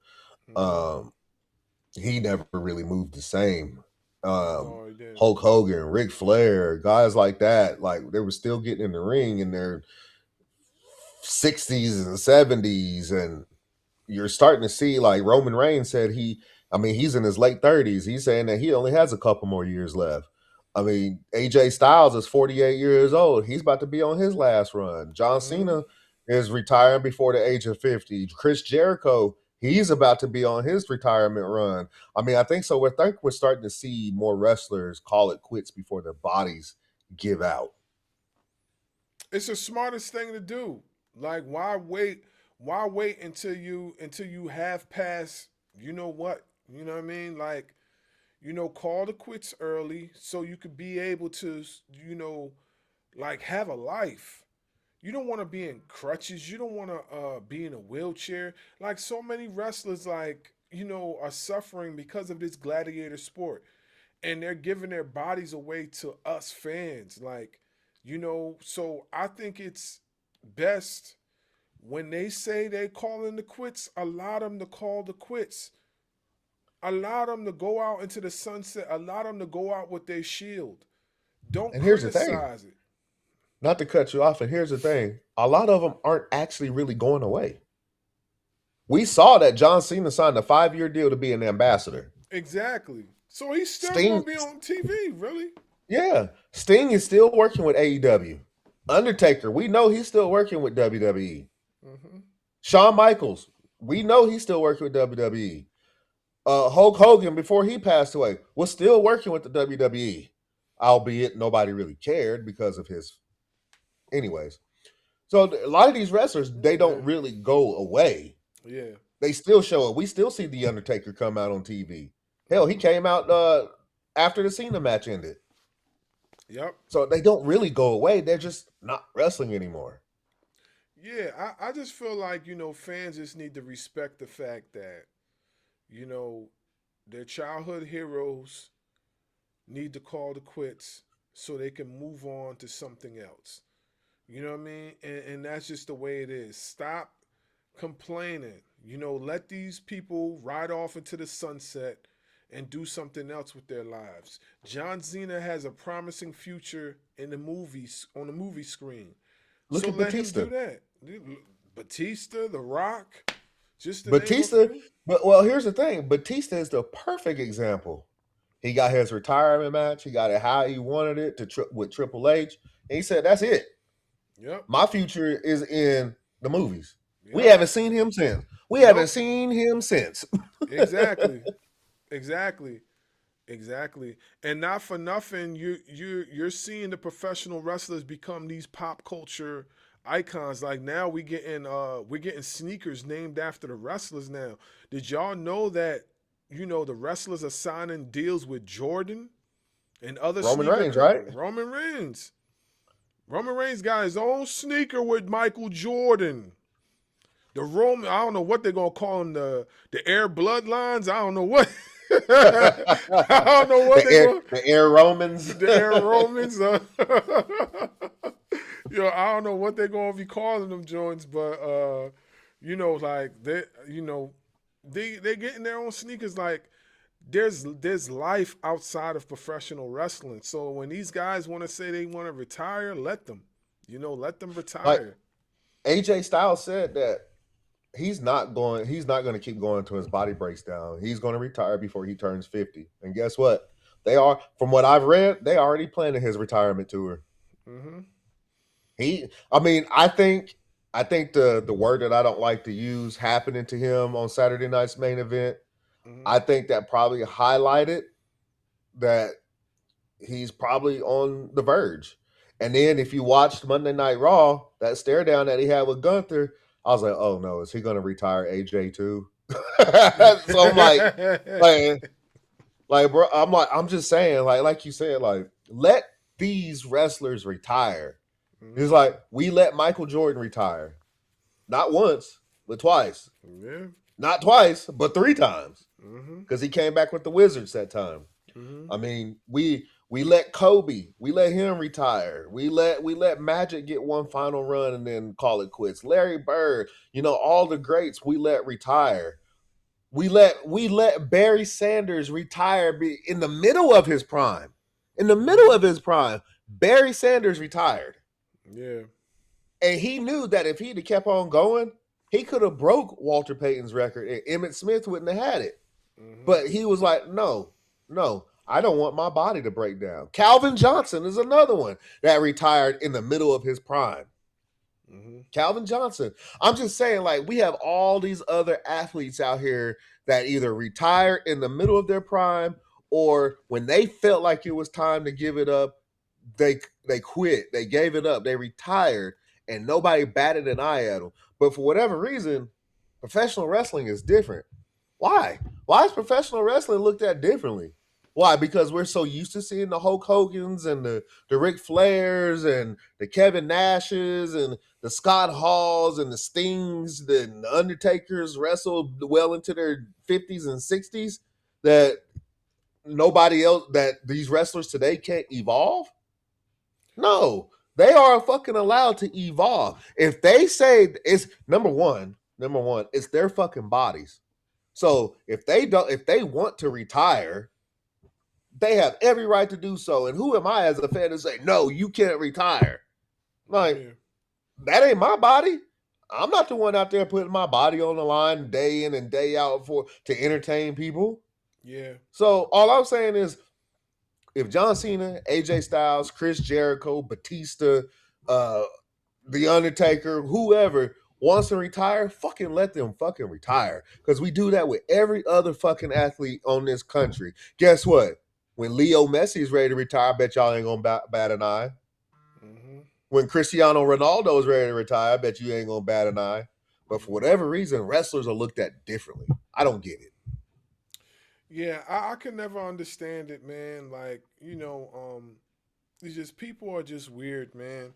He never really moved the same. No, he didn't. Hulk Hogan, Ric Flair, guys like that, like, they were still getting in the ring in their 60s and 70s, and you're starting to see, like, Roman Reigns said he's in his late 30s. He's saying that he only has a couple more years left. I mean, AJ Styles is 48 years old. He's about to be on his last run. John Cena is retiring before the age of 50. Chris Jericho, he's about to be on his retirement run. I mean, I think so. I think we're starting to see more wrestlers call it quits before their bodies give out. It's the smartest thing to do. Like, why wait? Why wait until you have passed? You know what? You know what I mean? Like, call the quits early so you could be able to, like, have a life. You don't want to be in crutches. You don't want to be in a wheelchair. Like, so many wrestlers, like, are suffering because of this gladiator sport. And they're giving their bodies away to us fans. Like, so I think it's best when they say they calling the quits, allow them to call the quits. Allow them to go out into the sunset. Allow them to go out with their shield. Don't And here's the thing. criticize it. Not to cut you off, and here's the thing. A lot of them aren't actually really going away. We saw that John Cena signed a 5-year deal to be an ambassador. Exactly. So he's still going to be on TV, really? Yeah. Sting is still working with AEW. Undertaker, we know he's still working with WWE. Shawn Michaels, we know he's still working with WWE. Hulk Hogan, before he passed away, was still working with the WWE, albeit nobody really cared because of his. Anyways, so a lot of these wrestlers, they don't really go away. Yeah. They still show up. We still see the Undertaker come out on TV. Hell, he came out after the Cena match ended. Yep. So they don't really go away. They're just not wrestling anymore. Yeah, I just feel like, fans just need to respect the fact that, their childhood heroes need to call the quits so they can move on to something else. You know what I mean? And that's just the way it is. Stop complaining. Let these people ride off into the sunset and do something else with their lives. John Cena has a promising future in the movies, on the movie screen. Look at Batista. Him do that. Batista, The Rock, just Batista. But here's the thing. Batista is the perfect example. He got his retirement match. He got it how he wanted it with Triple H, and he said, "That's it. Yep. My future is in the movies." Yep. We haven't seen him since. Exactly. And not for nothing, you're seeing the professional wrestlers become these pop culture icons. Like, now we're getting sneakers named after the wrestlers now. Did y'all know that the wrestlers are signing deals with Jordan and other Roman sneaker Reigns, companies? right? Roman Reigns. Roman Reigns got his own sneaker with Michael Jordan. I don't know what they're gonna call them, the Air Bloodlines. I don't know what. I don't know what the Air Romans. The Air Romans. I don't know what they're gonna be calling them joints, but like they're getting their own sneakers. Like, there's life outside of professional wrestling. So when these guys want to say they want to retire, let them. Let them retire. AJ Styles said that he's not going to keep going until his body breaks down. He's going to retire before he turns 50. And guess what? They are, from what I've read, they already planning his retirement tour. Mm-hmm. I think the word that I don't like to use happening to him on Saturday night's main event, Mm-hmm. I think that probably highlighted that he's probably on the verge. And then if you watched Monday Night Raw, that stare down that he had with Gunther, I was like, oh no, is he going to retire AJ too? So I'm like, bro, I'm just saying, like you said, like, let these wrestlers retire. Mm-hmm. It's like we let Michael Jordan retire, not once, but twice. Yeah. Not twice, but 3 times, Mm-hmm. because he came back with the Wizards that time. Mm-hmm. I mean, we let Kobe, we let him retire. We let Magic get one final run and then call it quits. Larry Bird, all the greats we let retire. We let Barry Sanders retire in the middle of his prime. In the middle of his prime, Barry Sanders retired. Yeah. And he knew that if he'd have kept on going, he could have broke Walter Payton's record and Emmitt Smith wouldn't have had it. Mm-hmm. But he was like, no, I don't want my body to break down. Calvin Johnson is another one that retired in the middle of his prime. Mm-hmm. Calvin Johnson. I'm just saying, like, we have all these other athletes out here that either retire in the middle of their prime or when they felt like it was time to give it up, they quit. They gave it up. They retired, and nobody batted an eye at them. But for whatever reason, professional wrestling is different. Why? Why is professional wrestling looked at differently? Why? Because we're so used to seeing the Hulk Hogans and the Ric Flairs and the Kevin Nashes and the Scott Halls and the Stings and the Undertakers wrestle well into their 50s and 60s that nobody else, that these wrestlers today can't evolve? No, they are fucking allowed to evolve. If they say it's number one, it's their fucking bodies. So if they want to retire, they have every right to do so. And who am I as a fan to say, no, you can't retire? Like, Yeah. that ain't my body. I'm not the one out there putting my body on the line day in and day out to entertain people. Yeah. So all I'm saying is, if John Cena, AJ Styles, Chris Jericho, Batista, The Undertaker, whoever wants to retire, fucking let them fucking retire. Because we do that with every other fucking athlete on this country. Guess what? When Leo Messi's ready to retire, I bet y'all ain't gonna bat an eye. Mm-hmm. When Cristiano Ronaldo is ready to retire, I bet you ain't gonna bat an eye. But for whatever reason, wrestlers are looked at differently. I don't get it. Yeah, I can never understand it, man. Like, it's just people are just weird, man.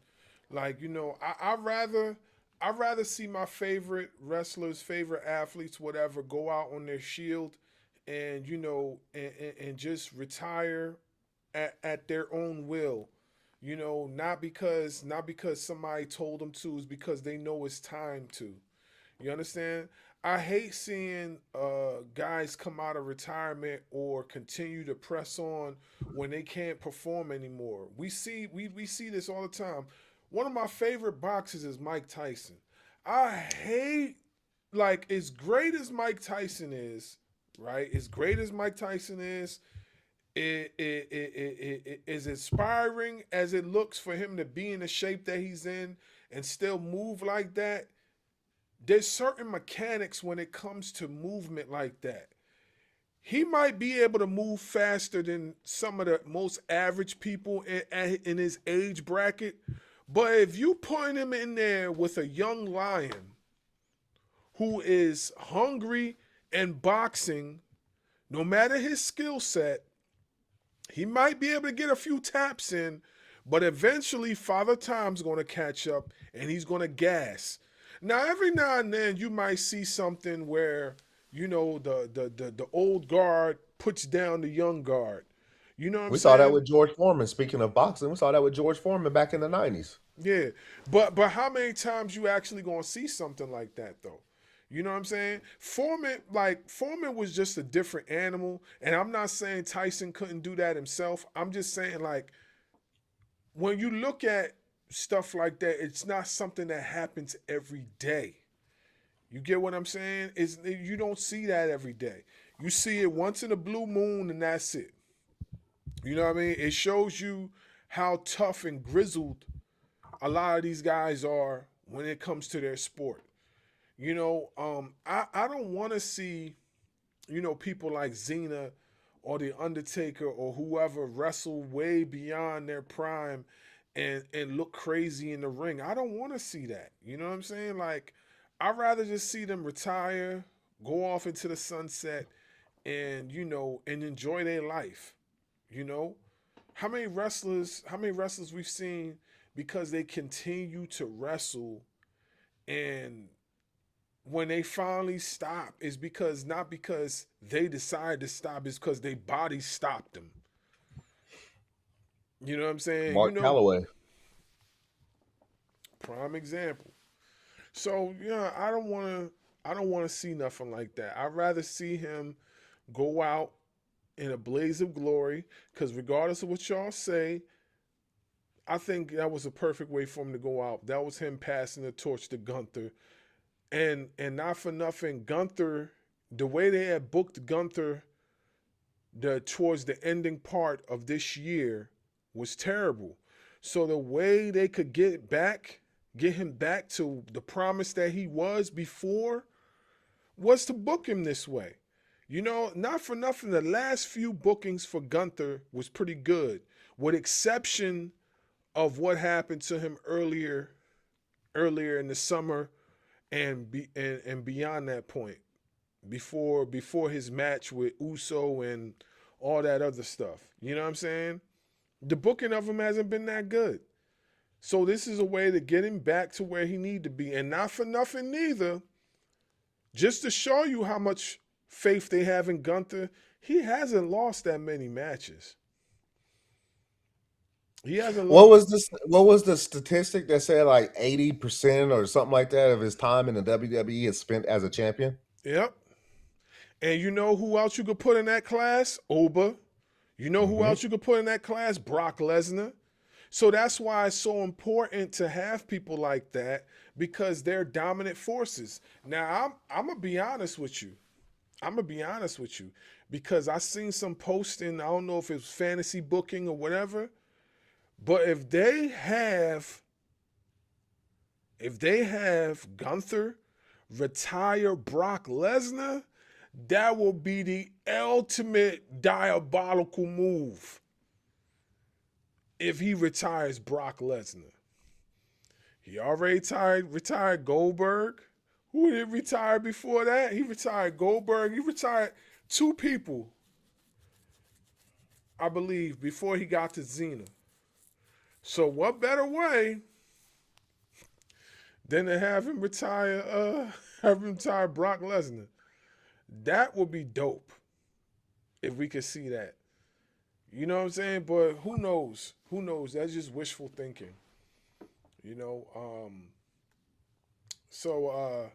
Like, I rather see my favorite wrestlers, favorite athletes, whatever, go out on their shield and and just retire at their own will. Not because somebody told them to, it's because they know it's time to. You understand? I hate seeing guys come out of retirement or continue to press on when they can't perform anymore. We see this all the time. One of my favorite boxers is Mike Tyson. I hate, like, as great as Mike Tyson is, right? As great as Mike Tyson is, it is inspiring as it looks for him to be in the shape that he's in and still move like that. There's certain mechanics when it comes to movement like that. He might be able to move faster than some of the most average people in his age bracket, but if you put him in there with a young lion who is hungry and boxing, no matter his skill set, he might be able to get a few taps in, but eventually Father Time's going to catch up and he's going to gas. Now, every now and then you might see something where, the old guard puts down the young guard. You know what I'm We saying? saw that with George Foreman. Speaking of boxing, we saw that with George Foreman back in the 90s. Yeah. But how many times you actually gonna see something like that though? You know what I'm saying? Foreman was just a different animal. And I'm not saying Tyson couldn't do that himself. I'm just saying, like, when you look at stuff like that. It's not something that happens every day. You get what I'm saying? You don't see that every day. You see it once in a blue moon, and that's it. You know what I mean? It shows you how tough and grizzled a lot of these guys are when it comes to their sport. I don't want to see, people like Xena or The Undertaker or whoever wrestle way beyond their prime and look crazy in the ring. I don't want to see that. You know what I'm saying? Like, I'd rather just see them retire, go off into the sunset, and enjoy their life. You know, how many wrestlers we've seen because they continue to wrestle, and when they finally stop, is because not because they decided to stop, it's because their body stopped them. You know what I'm saying? Mark Calloway. Prime example. So yeah, I don't want to see nothing like that. I'd rather see him go out in a blaze of glory. Because regardless of what y'all say, I think that was a perfect way for him to go out. That was him passing the torch to Gunther. And not for nothing, Gunther, the way they had booked Gunther towards the ending part of this year was terrible. So the way they could get him back to the promise that he was before, was to book him this way. Not for nothing, the last few bookings for Gunther was pretty good, with exception of what happened to him earlier in the summer and beyond that point, before his match with Uso and all that other stuff. You know what I'm saying? The booking of him hasn't been that good. So this is a way to get him back to where he need to be. And not for nothing neither, just to show you how much faith they have in Gunther, he hasn't lost that many matches. He hasn't What lost. was this? What was the statistic that said like 80% or something like that of his time in the WWE is spent as a champion? Yep. And you know who else you could put in that class? Oba. You know who Hmm. else you could put in that class? Brock Lesnar. So that's why it's so important to have people like that, because they're dominant forces. Now, I'm gonna be honest with you. I'm gonna be honest with you, because I seen some posting. I don't know if it was fantasy booking or whatever, but if they have Gunther retire Brock Lesnar, that will be the ultimate diabolical move if he retires Brock Lesnar. He already retired Goldberg. Who did retire before that? He retired Goldberg. He retired two people, I believe, before he got to Xena. So what better way than to have him retire Brock Lesnar? That would be dope if we could see that. You know what I'm saying? But who knows? Who knows? That's just wishful thinking. You know. So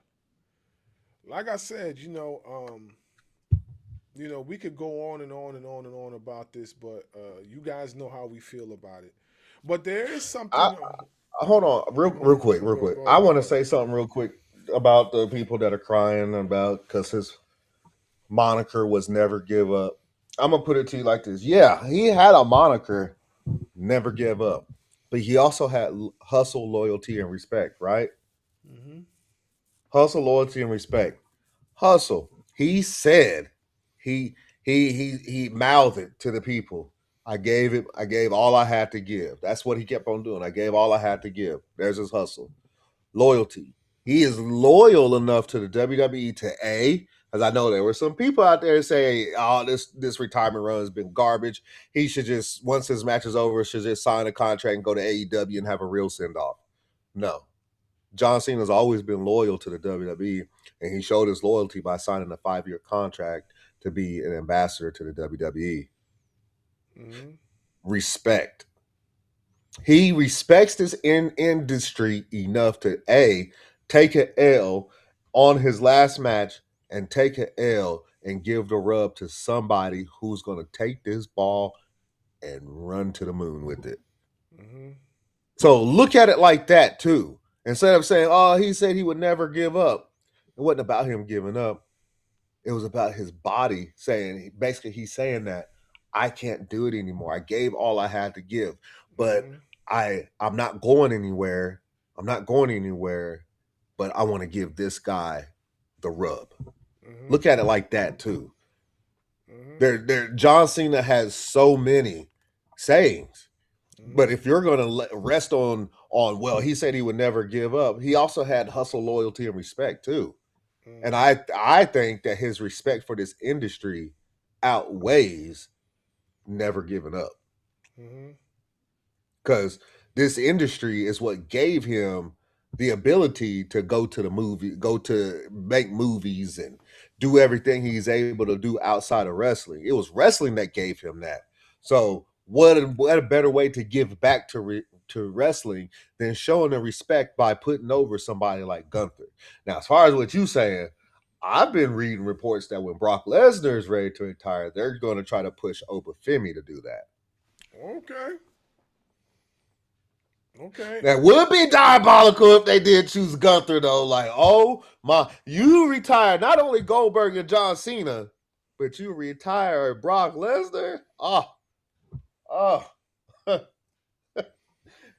like I said, we could go on and on and on and on about this, but you guys know how we feel about it. But there is I something. hold on, real quick, real Go, quick. go I ahead. want Go to ahead. say something real quick about the people that are crying about because his moniker was never give up. I'm gonna put it to you like this: yeah, he had a moniker, never give up, but he also had hustle, loyalty, and respect. Right? Mm-hmm. Hustle, loyalty, and respect. Hustle. He said he mouthed it to the people. I gave it. I gave all I had to give. That's what he kept on doing. I gave all I had to give. There's his hustle. Loyalty. He is loyal enough to the WWE to because I know there were some people out there say, "Oh, this retirement run has been garbage. He should just once his match is over, should just sign a contract and go to AEW and have a real send off." No, John Cena's always been loyal to the WWE, and he showed his loyalty by signing a 5-year contract to be an ambassador to the WWE. Mm-hmm. Respect. He respects this industry enough to take an L on his last match and take an L and give the rub to somebody who's going to take this ball and run to the moon with it. Mm-hmm. So look at it like that too. Instead of saying, "Oh, he said he would never give up," it wasn't about him giving up. It was about his body saying, basically, he's saying that I can't do it anymore. I gave all I had to give, but I'm not going anywhere. I'm not going anywhere, but I want to give this guy the rub. Look at it like that too. John Cena has so many sayings, but if you're going to rest on well, he said he would never give up. He also had hustle, loyalty, and respect too. And I think that his respect for this industry outweighs never giving up. Because this industry is what gave him the ability to go to make movies and do everything he's able to do outside of wrestling. It was wrestling that gave him that. So what a better way to give back to wrestling than showing the respect by putting over somebody like Gunther. Now, as far as what you saying, I've been reading reports that when Brock Lesnar is ready to retire, they're going to try to push Obafemi to do that. Okay. That would be diabolical if they did choose Gunther, though. Like, oh my, you retire not only Goldberg and John Cena, but you retire Brock Lesnar. Oh,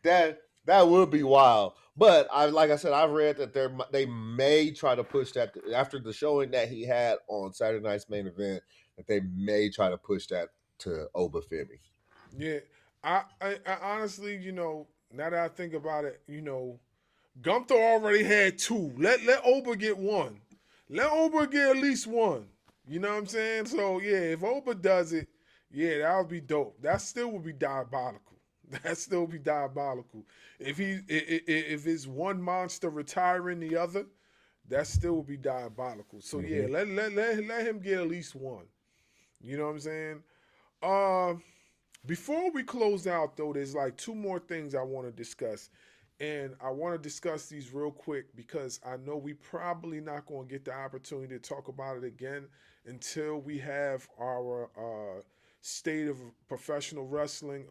that would be wild. But like I said, I've read that they may try to push that after the showing that he had on Saturday Night's Main Event. That they may try to push that to Obafemi. Yeah, I honestly, now that I think about it, Gunther already had two. Let Oba get one. Let Oba get at least one. You know what I'm saying? So yeah, if Oba does it, yeah, that would be dope. That still would be diabolical. That still would be diabolical. If if it's one monster retiring the other, that still would be diabolical. So yeah, let him get at least one. You know what I'm saying? Before we close out, though, there's like two more things I want to discuss. And I want to discuss these real quick because I know we probably not going to get the opportunity to talk about it again until we have our state of professional wrestling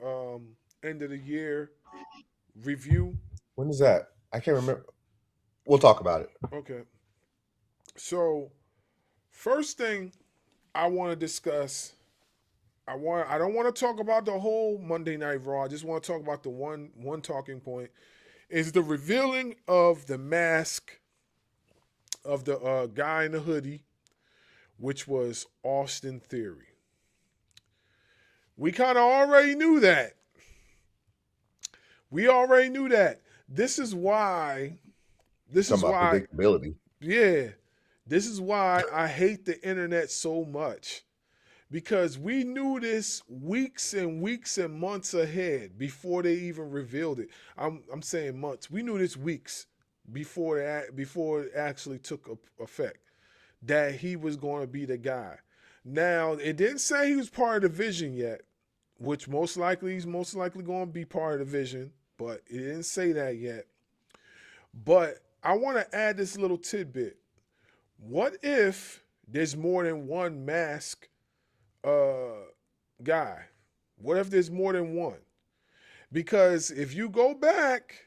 end of the year review. When is that? I can't remember. We'll talk about it. Okay. So, first thing I want to discuss, I don't want to talk about the whole Monday Night Raw. I just want to talk about the one talking point is the revealing of the mask of the guy in the hoodie, which was Austin Theory. We kind of already knew that. We already knew that. This is why. Predictability. Yeah. This is why I hate the internet so much. Because we knew this weeks and weeks and months ahead before they even revealed it. I'm saying months. We knew this weeks before it actually took effect that he was going to be the guy. Now, it didn't say he was part of the Vision yet, which he's most likely going to be part of the Vision, but it didn't say that yet. But I want to add this little tidbit. What if there's more than one mask guy? What if there's more than one? Because if you go back,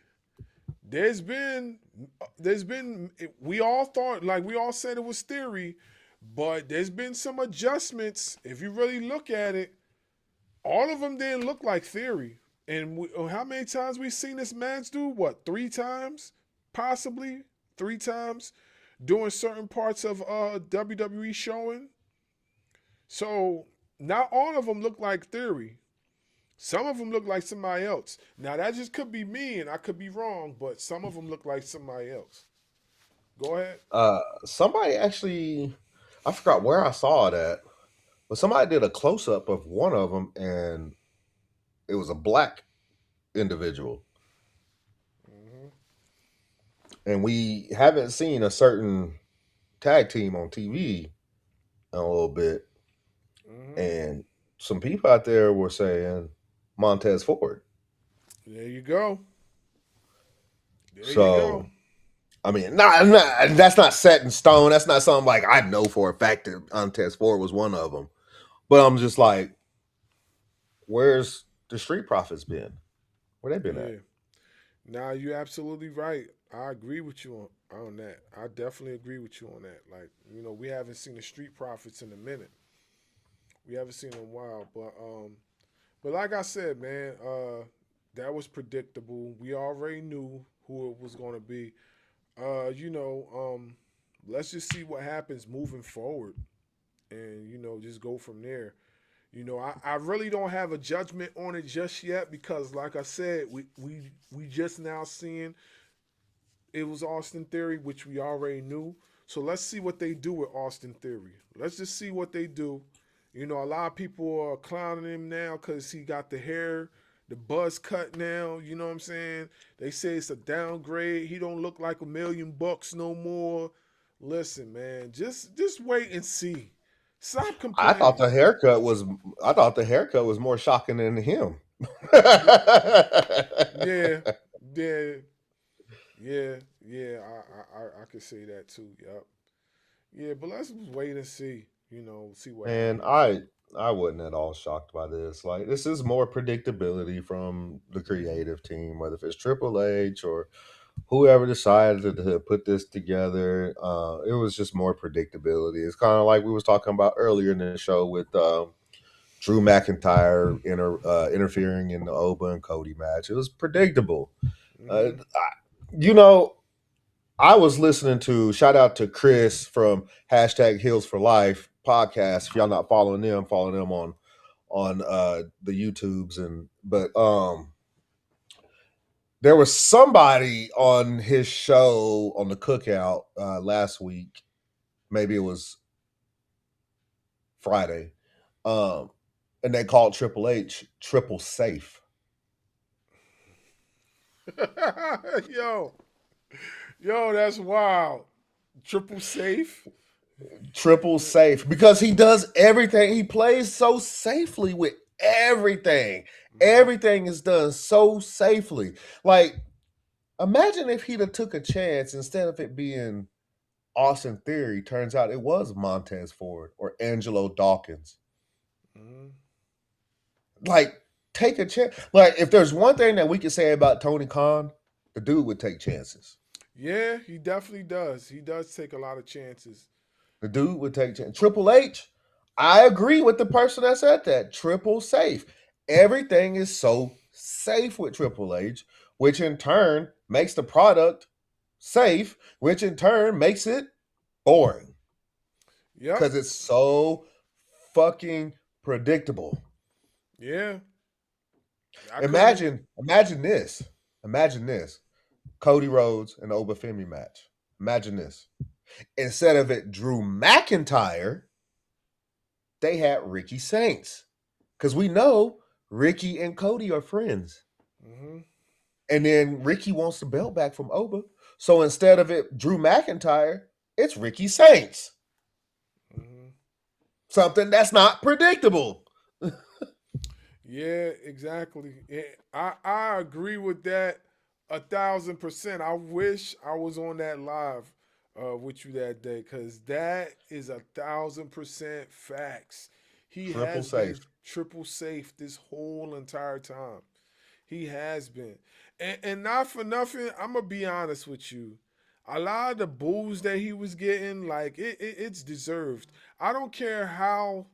there's been we all said it was Theory, but there's been some adjustments. If you really look at it, all of them didn't look like Theory. And how many times we've seen this man do? What, 3 times? Possibly 3 times during certain parts of WWE showing. So not all of them look like Theory. Some of them look like somebody else. Now that just could be me, and I could be wrong, but some of them look like somebody else. Go ahead. Somebody actually, I forgot where I saw it at, but somebody did a close up of one of them, and it was a black individual. And we haven't seen a certain tag team on TV in a little bit. And some people out there were saying Montez Ford. There you go. You go. I mean, that's not set in stone. That's not something like I know for a fact that Montez Ford was one of them. But I'm just like, where's the Street Profits been? Where they been at? Nah, you're absolutely right. I agree with you on that. I definitely agree with you on that. Like, we haven't seen the Street Profits in a minute. We haven't seen them in a while. But like I said, man, that was predictable. We already knew who it was gonna be. Let's just see what happens moving forward and just go from there. I really don't have a judgment on it just yet because, like I said, we just now seeing it was Austin Theory, which we already knew. So let's see what they do with Austin Theory. Let's just see what they do. A lot of people are clowning him now because he got the hair, the buzz cut now. You know what I'm saying? They say it's a downgrade. He don't look like $1,000,000 no more. Listen, man, just wait and see. Stop I thought complaining. the haircut was more shocking than him. Yeah, yeah, yeah. I could say that too. Yep. Yeah, but let's wait and see. See what And happens. I wasn't at all shocked by this. Like, this is more predictability from the creative team, whether if it's Triple H or whoever decided to put this together. It was just more predictability. It's kind of like we was talking about earlier in the show with Drew McIntyre interfering in the Oba and Cody match. It was predictable. Uh, Hmm. you know, I was listening to shout out to Chris from #Heels for Life podcast. If y'all not following them, follow them on the YouTubes but there was somebody on his show on the Cookout last week. Maybe it was Friday, and they called Triple H Triple Safe. yo, yo, that's wild. Triple safe. Triple Safe because he does everything. He plays so safely with everything. Hmm. Everything is done so safely. Like, imagine if he'd have took a chance instead of it being Austin Theory. Turns out it was Montez Ford or Angelo Dawkins. Hmm. Like, take a chance. Like, if there's one thing that we could say about Tony Khan, the dude would take chances. Yeah, he definitely does. He does take a lot of chances. The dude would take chances. Triple H, I agree with the person that said that. Triple safe. Everything is so safe with Triple H, which in turn makes the product safe, which in turn makes it boring Yep. because it's so fucking predictable. Yeah. I couldn't. Imagine this. Imagine this. Cody Rhodes and Oba Femi match. Imagine this. Instead of it, Drew McIntyre, they had Ricky Saints. Because we know Ricky and Cody are friends. Hmm. And then Ricky wants the belt back from Oba. So instead of it, Drew McIntyre, it's Ricky Saints. Hmm. Something that's not predictable. Yeah, exactly. Yeah, I agree with that 1,000%. I wish I was on that live with you that day because that is 1,000% facts. He Triple has been safe. triple safe this whole entire time. He has been, and not for nothing. I'm gonna be honest with you. A lot of the boos that he was getting, like it's deserved. I don't care how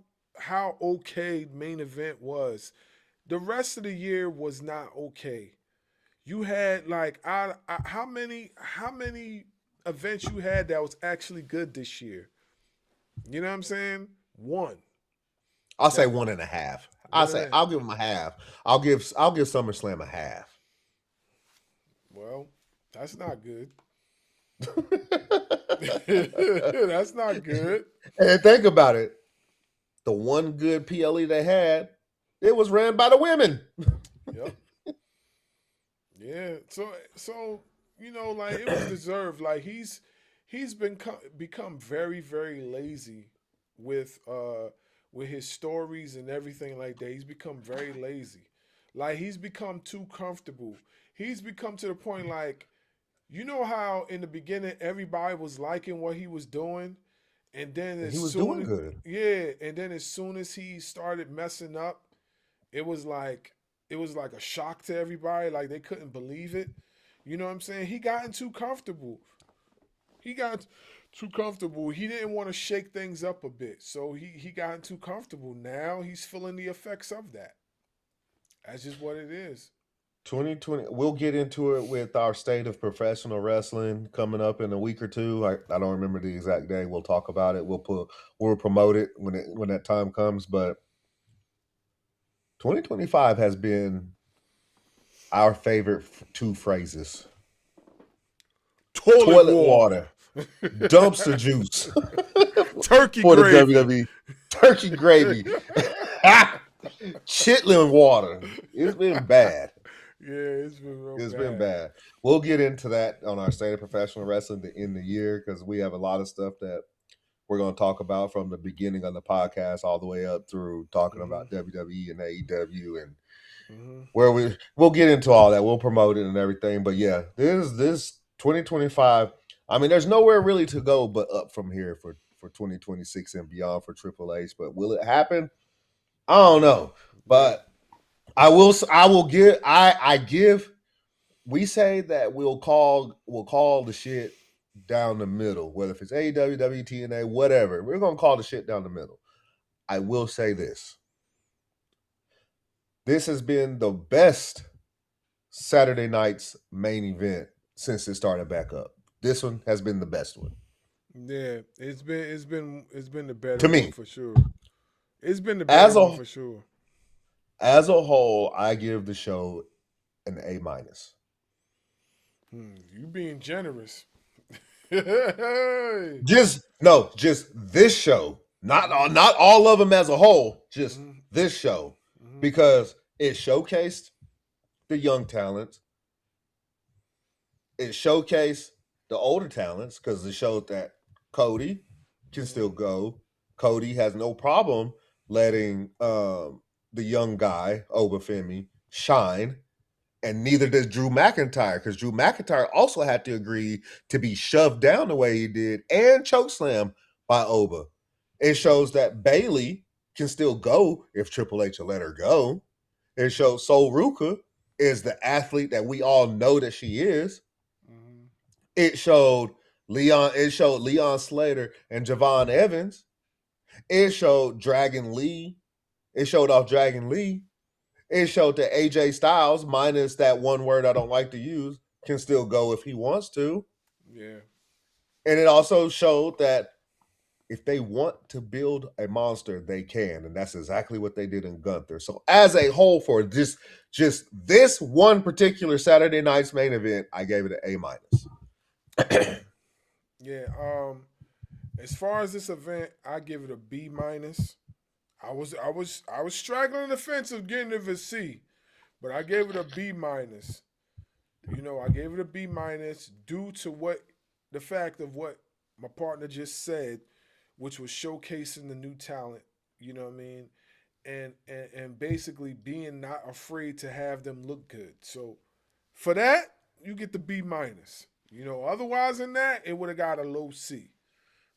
okay main event was. The rest of the year was not okay. You had like how many events you had that was actually good this year? You know what I'm saying? One. I'll say That 1.5. one and a I'll give him a half. I'll give SummerSlam a half. well, that's not good. That's not good. And think about it. The one good PLE they had, it was ran by the women. Yep. Yeah. So like it was deserved. Like he's been become very very lazy with with his stories and everything like that. He's become very lazy. Like he's become too comfortable. He's become to the point like how in the beginning everybody was liking what he was doing, and then And as he was soon doing as good. yeah, and then as soon as he started messing up, it was like it was like a shock to everybody. Like they couldn't believe it. You know what I'm saying? He gotten too comfortable. He got too comfortable. He didn't want to shake things up a bit. So he got too comfortable. Now he's feeling the effects of that. That's just what it is. 2020. We'll get into it with our state of professional wrestling coming up in a week or two. I don't remember the exact day. We'll talk about it. We'll promote it when that time comes. But 2025 has been our favorite two phrases: toilet water, dumpster juice, Turkey for the gravy. WWE, turkey gravy, chitlin water. It's been bad. Yeah, it's been real It's bad. been bad. We'll get into that on our state of professional wrestling to end the year because we have a lot of stuff that we're going to talk about from the beginning of the podcast all the way up through talking about WWE and AEW and where we'll get into all that. We'll promote it and everything. But yeah, this 2025. I mean, there's nowhere really to go but up from here for 2026 and beyond for Triple H. But will it happen? I don't know. But I give. We say that we'll call the shit down the middle, whether if it's AEW, WTNA, whatever. We're gonna call the shit down the middle. I will say this. This has been the best Saturday night's main event since it started back up. This one has been the best one. Yeah, it's been the better To me. one for sure. It's been the better one for sure. As a whole, I give the show an A-. You being generous. Just this show. Not all of them as a whole, just this show. Because it showcased the young talents. It showcased the older talents because it showed that Cody can still go. Cody has no problem letting the young guy, Obafemi, shine. And neither does Drew McIntyre, because Drew McIntyre also had to agree to be shoved down the way he did and chokeslammed by Oba. It shows that Bayley can still go if Triple H will let her go. It shows Sol Ruka is the athlete that we all know that she is. It showed Leon Slater and Javon Evans. It showed Dragon Lee. It showed off Dragon Lee. It showed that AJ Styles, minus that one word I don't like to use, can still go if he wants to. Yeah. And it also showed that if they want to build a monster, they can. And that's exactly what they did in Gunther. So as a whole, for just this one particular Saturday night's main event, I gave it an A-. Yeah. As far as this event, I give it a B-. I was straggling the fence of getting it a C, but I gave it a B-. You know, I gave it a B- due to the fact of what my partner just said, which was showcasing the new talent. You know what I mean, and basically being not afraid to have them look good. So for that, you get the B-. You know, otherwise than that, it would have got a low C.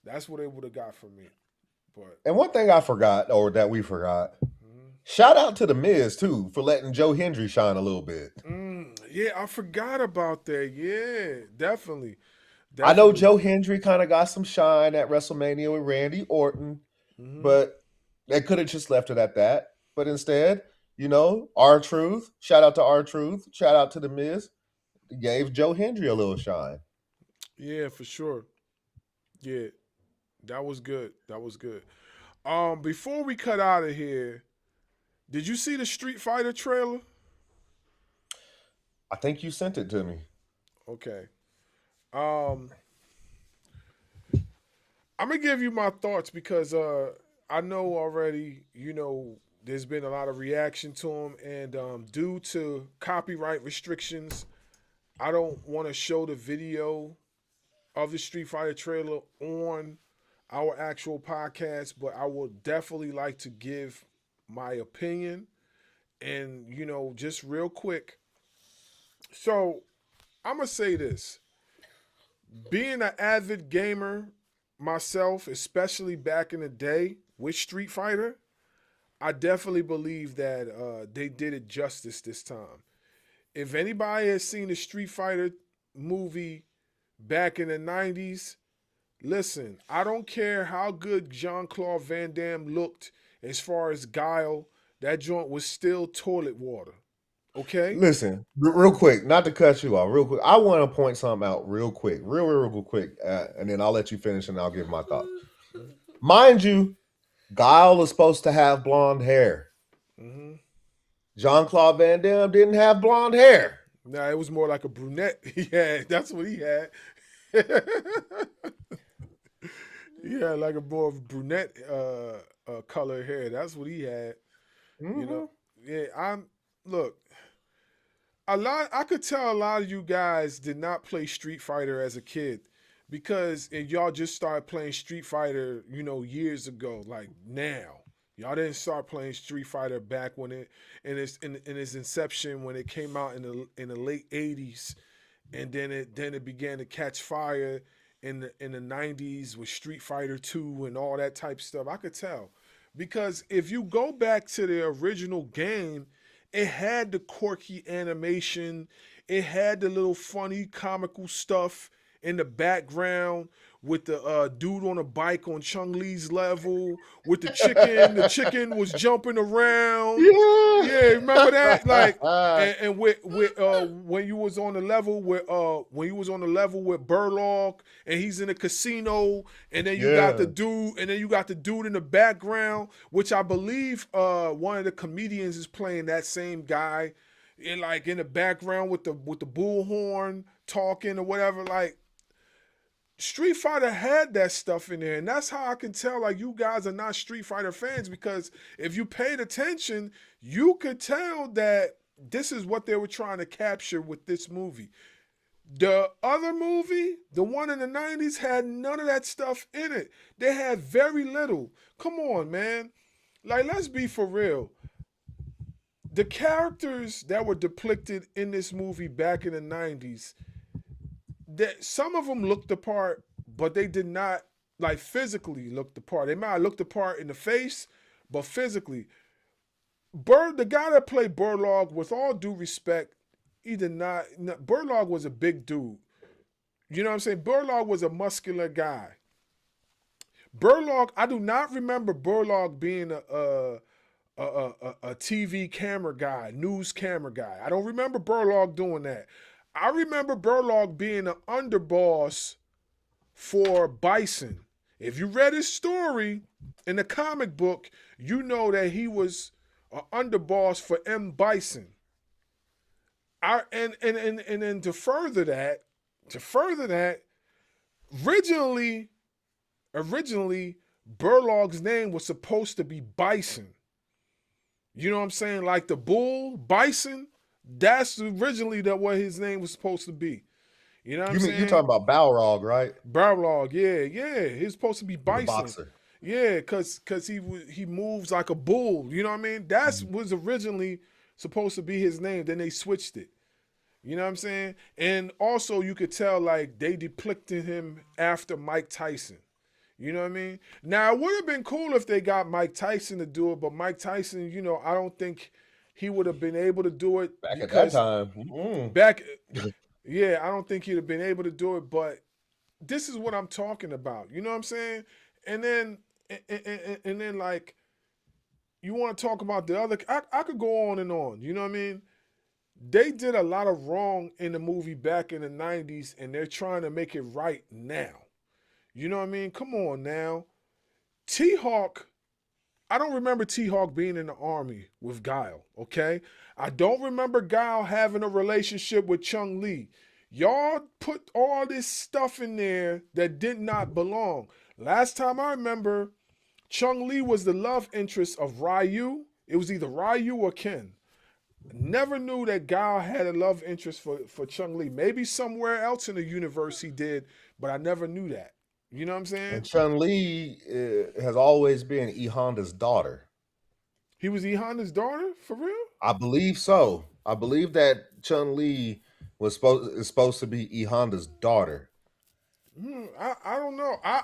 That's what it would have got for me. But and one thing I forgot, or that we forgot, shout out to The Miz, too, for letting Joe Hendry shine a little bit. Yeah, I forgot about that. Yeah, definitely. I know Joe Hendry kind of got some shine at WrestleMania with Randy Orton, but they could have just left it at that. But instead, you know, R-Truth, shout out to R-Truth, shout out to The Miz, gave Joe Hendry a little shine. Yeah, for sure. Yeah, that was good. That was good. Before we cut out of here, did you see the Street Fighter trailer? I think you sent it to me. Okay. I'm gonna give you my thoughts because I know already, you know, there's been a lot of reaction to him, and due to copyright restrictions, I don't want to show the video of the Street Fighter trailer on our actual podcast, but I would definitely like to give my opinion. And, you know, just real quick. So, I'm going to say this. Being an avid gamer myself, especially back in the day with Street Fighter, I definitely believe that they did it justice this time. if anybody has seen the Street Fighter movie back in the 90s, listen, I don't care how good Jean-Claude Van Damme looked as far as Guile, that joint was still toilet water. Okay? Listen, real quick, not to cut you off, real quick. I want to point something out real quick, real quick, and then I'll let you finish and I'll give my thought. Mind you, Guile is supposed to have blonde hair. Mm-hmm. Jean-Claude Van Damme didn't have blonde hair. Nah, it was more like a brunette. Yeah, that's what he had. He had like a more brunette color hair. That's what he had. Mm-hmm. You know, yeah. Look. I could tell a lot of you guys did not play Street Fighter as a kid because y'all just started playing Street Fighter, years ago. Like now, y'all didn't start playing Street Fighter back when it in its inception when it came out in the late '80s, and then it began to catch fire in the '90s with Street Fighter 2 and all that type stuff. I could tell because if you go back to the original game, it had the quirky animation. It had the little funny comical stuff in the background with the dude on a bike on Chung-Li's level with the chicken. The chicken was jumping around. Yeah, remember that? Like, and with when you was on the level with Burlock, and he's in a casino, and then you got the dude in the background, which I believe one of the comedians is playing that same guy, in the background with the bullhorn talking or whatever. Like, Street Fighter had that stuff in there, and that's how I can tell like you guys are not Street Fighter fans, because if you paid attention, you could tell that this is what they were trying to capture with this movie. The other movie, the one in the 90s, had none of that stuff in it. They had very little. Come on, man. Like, let's be for real. The characters that were depicted in this movie back in the 90s, that some of them looked the part, but they did not like physically look the part. They might have looked the part in the face, but physically, the guy that played Burlock, with all due respect, he did not. Burlock was a big dude. You know what I'm saying? Burlock was a muscular guy. Burlock, I do not remember Burlock being a TV camera guy, news camera guy. I don't remember Burlock doing that. I remember Burlock being an underboss for Bison. If you read his story in the comic book, you know that he was an underboss for M. Bison. And then to further that, originally Burlock's name was supposed to be Bison. You know what I'm saying? Like the bull, Bison. That's originally what his name was supposed to be. You know what I'm saying? You're talking about Balrog, right? Balrog, yeah. He's supposed to be Bison. The boxer. Yeah, cause he moves like a bull. You know what I mean? That was originally supposed to be his name. Then they switched it. You know what I'm saying? And also you could tell like they depicted him after Mike Tyson. You know what I mean? Now it would have been cool if they got Mike Tyson to do it, but Mike Tyson, I don't think he would have been able to do it back at that time. Yeah, I don't think he'd have been able to do it, but this is what I'm talking about. You know what I'm saying? And then like, you want to talk about the other, I could go on and on. You know what I mean? They did a lot of wrong in the movie back in the 90s, and they're trying to make it right now. You know what I mean? Come on now. T-Hawk, I don't remember T-Hawk being in the army with Guile, okay? I don't remember Guile having a relationship with Chung-Li. Y'all put all this stuff in there that did not belong. Last time I remember, Chung-Li was the love interest of Ryu. It was either Ryu or Ken. Never knew that Guile had a love interest for Chung-Li. Maybe somewhere else in the universe he did, but I never knew that. You know what I'm saying? And Chun-Li has always been E Honda's daughter. He was E Honda's daughter? For real? I believe so. I believe that Chun-Li is supposed to be E Honda's daughter. I don't know. I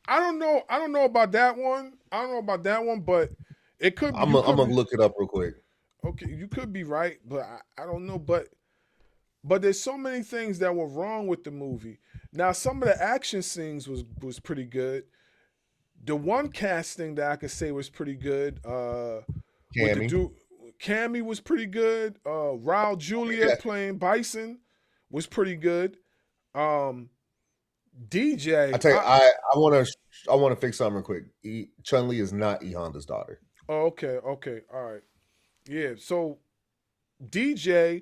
don't know. I don't know about that one. I don't know about that one, but it could be. I'm gonna look it up real quick. Okay, you could be right, but I don't know. But But there's so many things that were wrong with the movie. Now, some of the action scenes was pretty good. The one casting that I could say was pretty good, with the Cammy. dude Cammy was pretty good. Raul Julia Yeah. playing Bison was pretty good. DJ, I tell you, I want to fix something real quick. Chun-Li is not E Honda's daughter. oh, okay, all right, yeah. So DJ,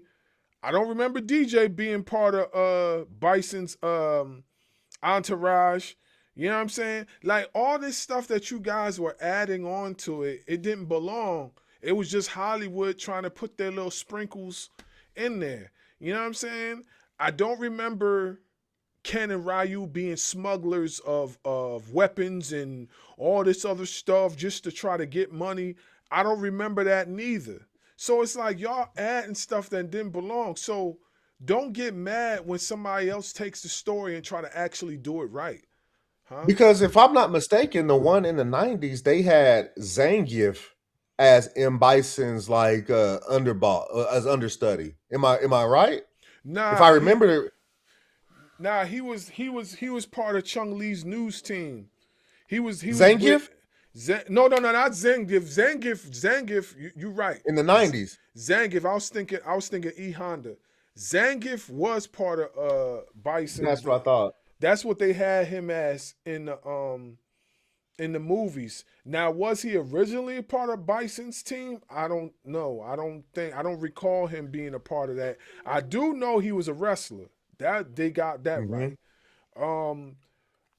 I don't remember DJ being part of Bison's entourage. You know what I'm saying? Like all this stuff that you guys were adding on to it, it didn't belong. It was just Hollywood trying to put their little sprinkles in there. You know what I'm saying? I don't remember Ken and Ryu being smugglers of weapons and all this other stuff just to try to get money. I don't remember that neither. So it's like y'all adding stuff that didn't belong. So don't get mad when somebody else takes the story and try to actually do it right. Huh? Because if I'm not mistaken, the one in the 90s, they had Zangief as M. Bison's like as understudy. Am I right? If I Nah, remember, he was part of Chung Lee's news team. He was Zangief No, not Zangief. Zangief. You right. in the 90s. Zangief. I was thinking E Honda. Zangief was part of Bison. That's what I thought. That's what they had him as in the movies. Now, was he originally a part of Bison's team? I don't know. I don't recall him being a part of that. I do know he was a wrestler. That they got that right.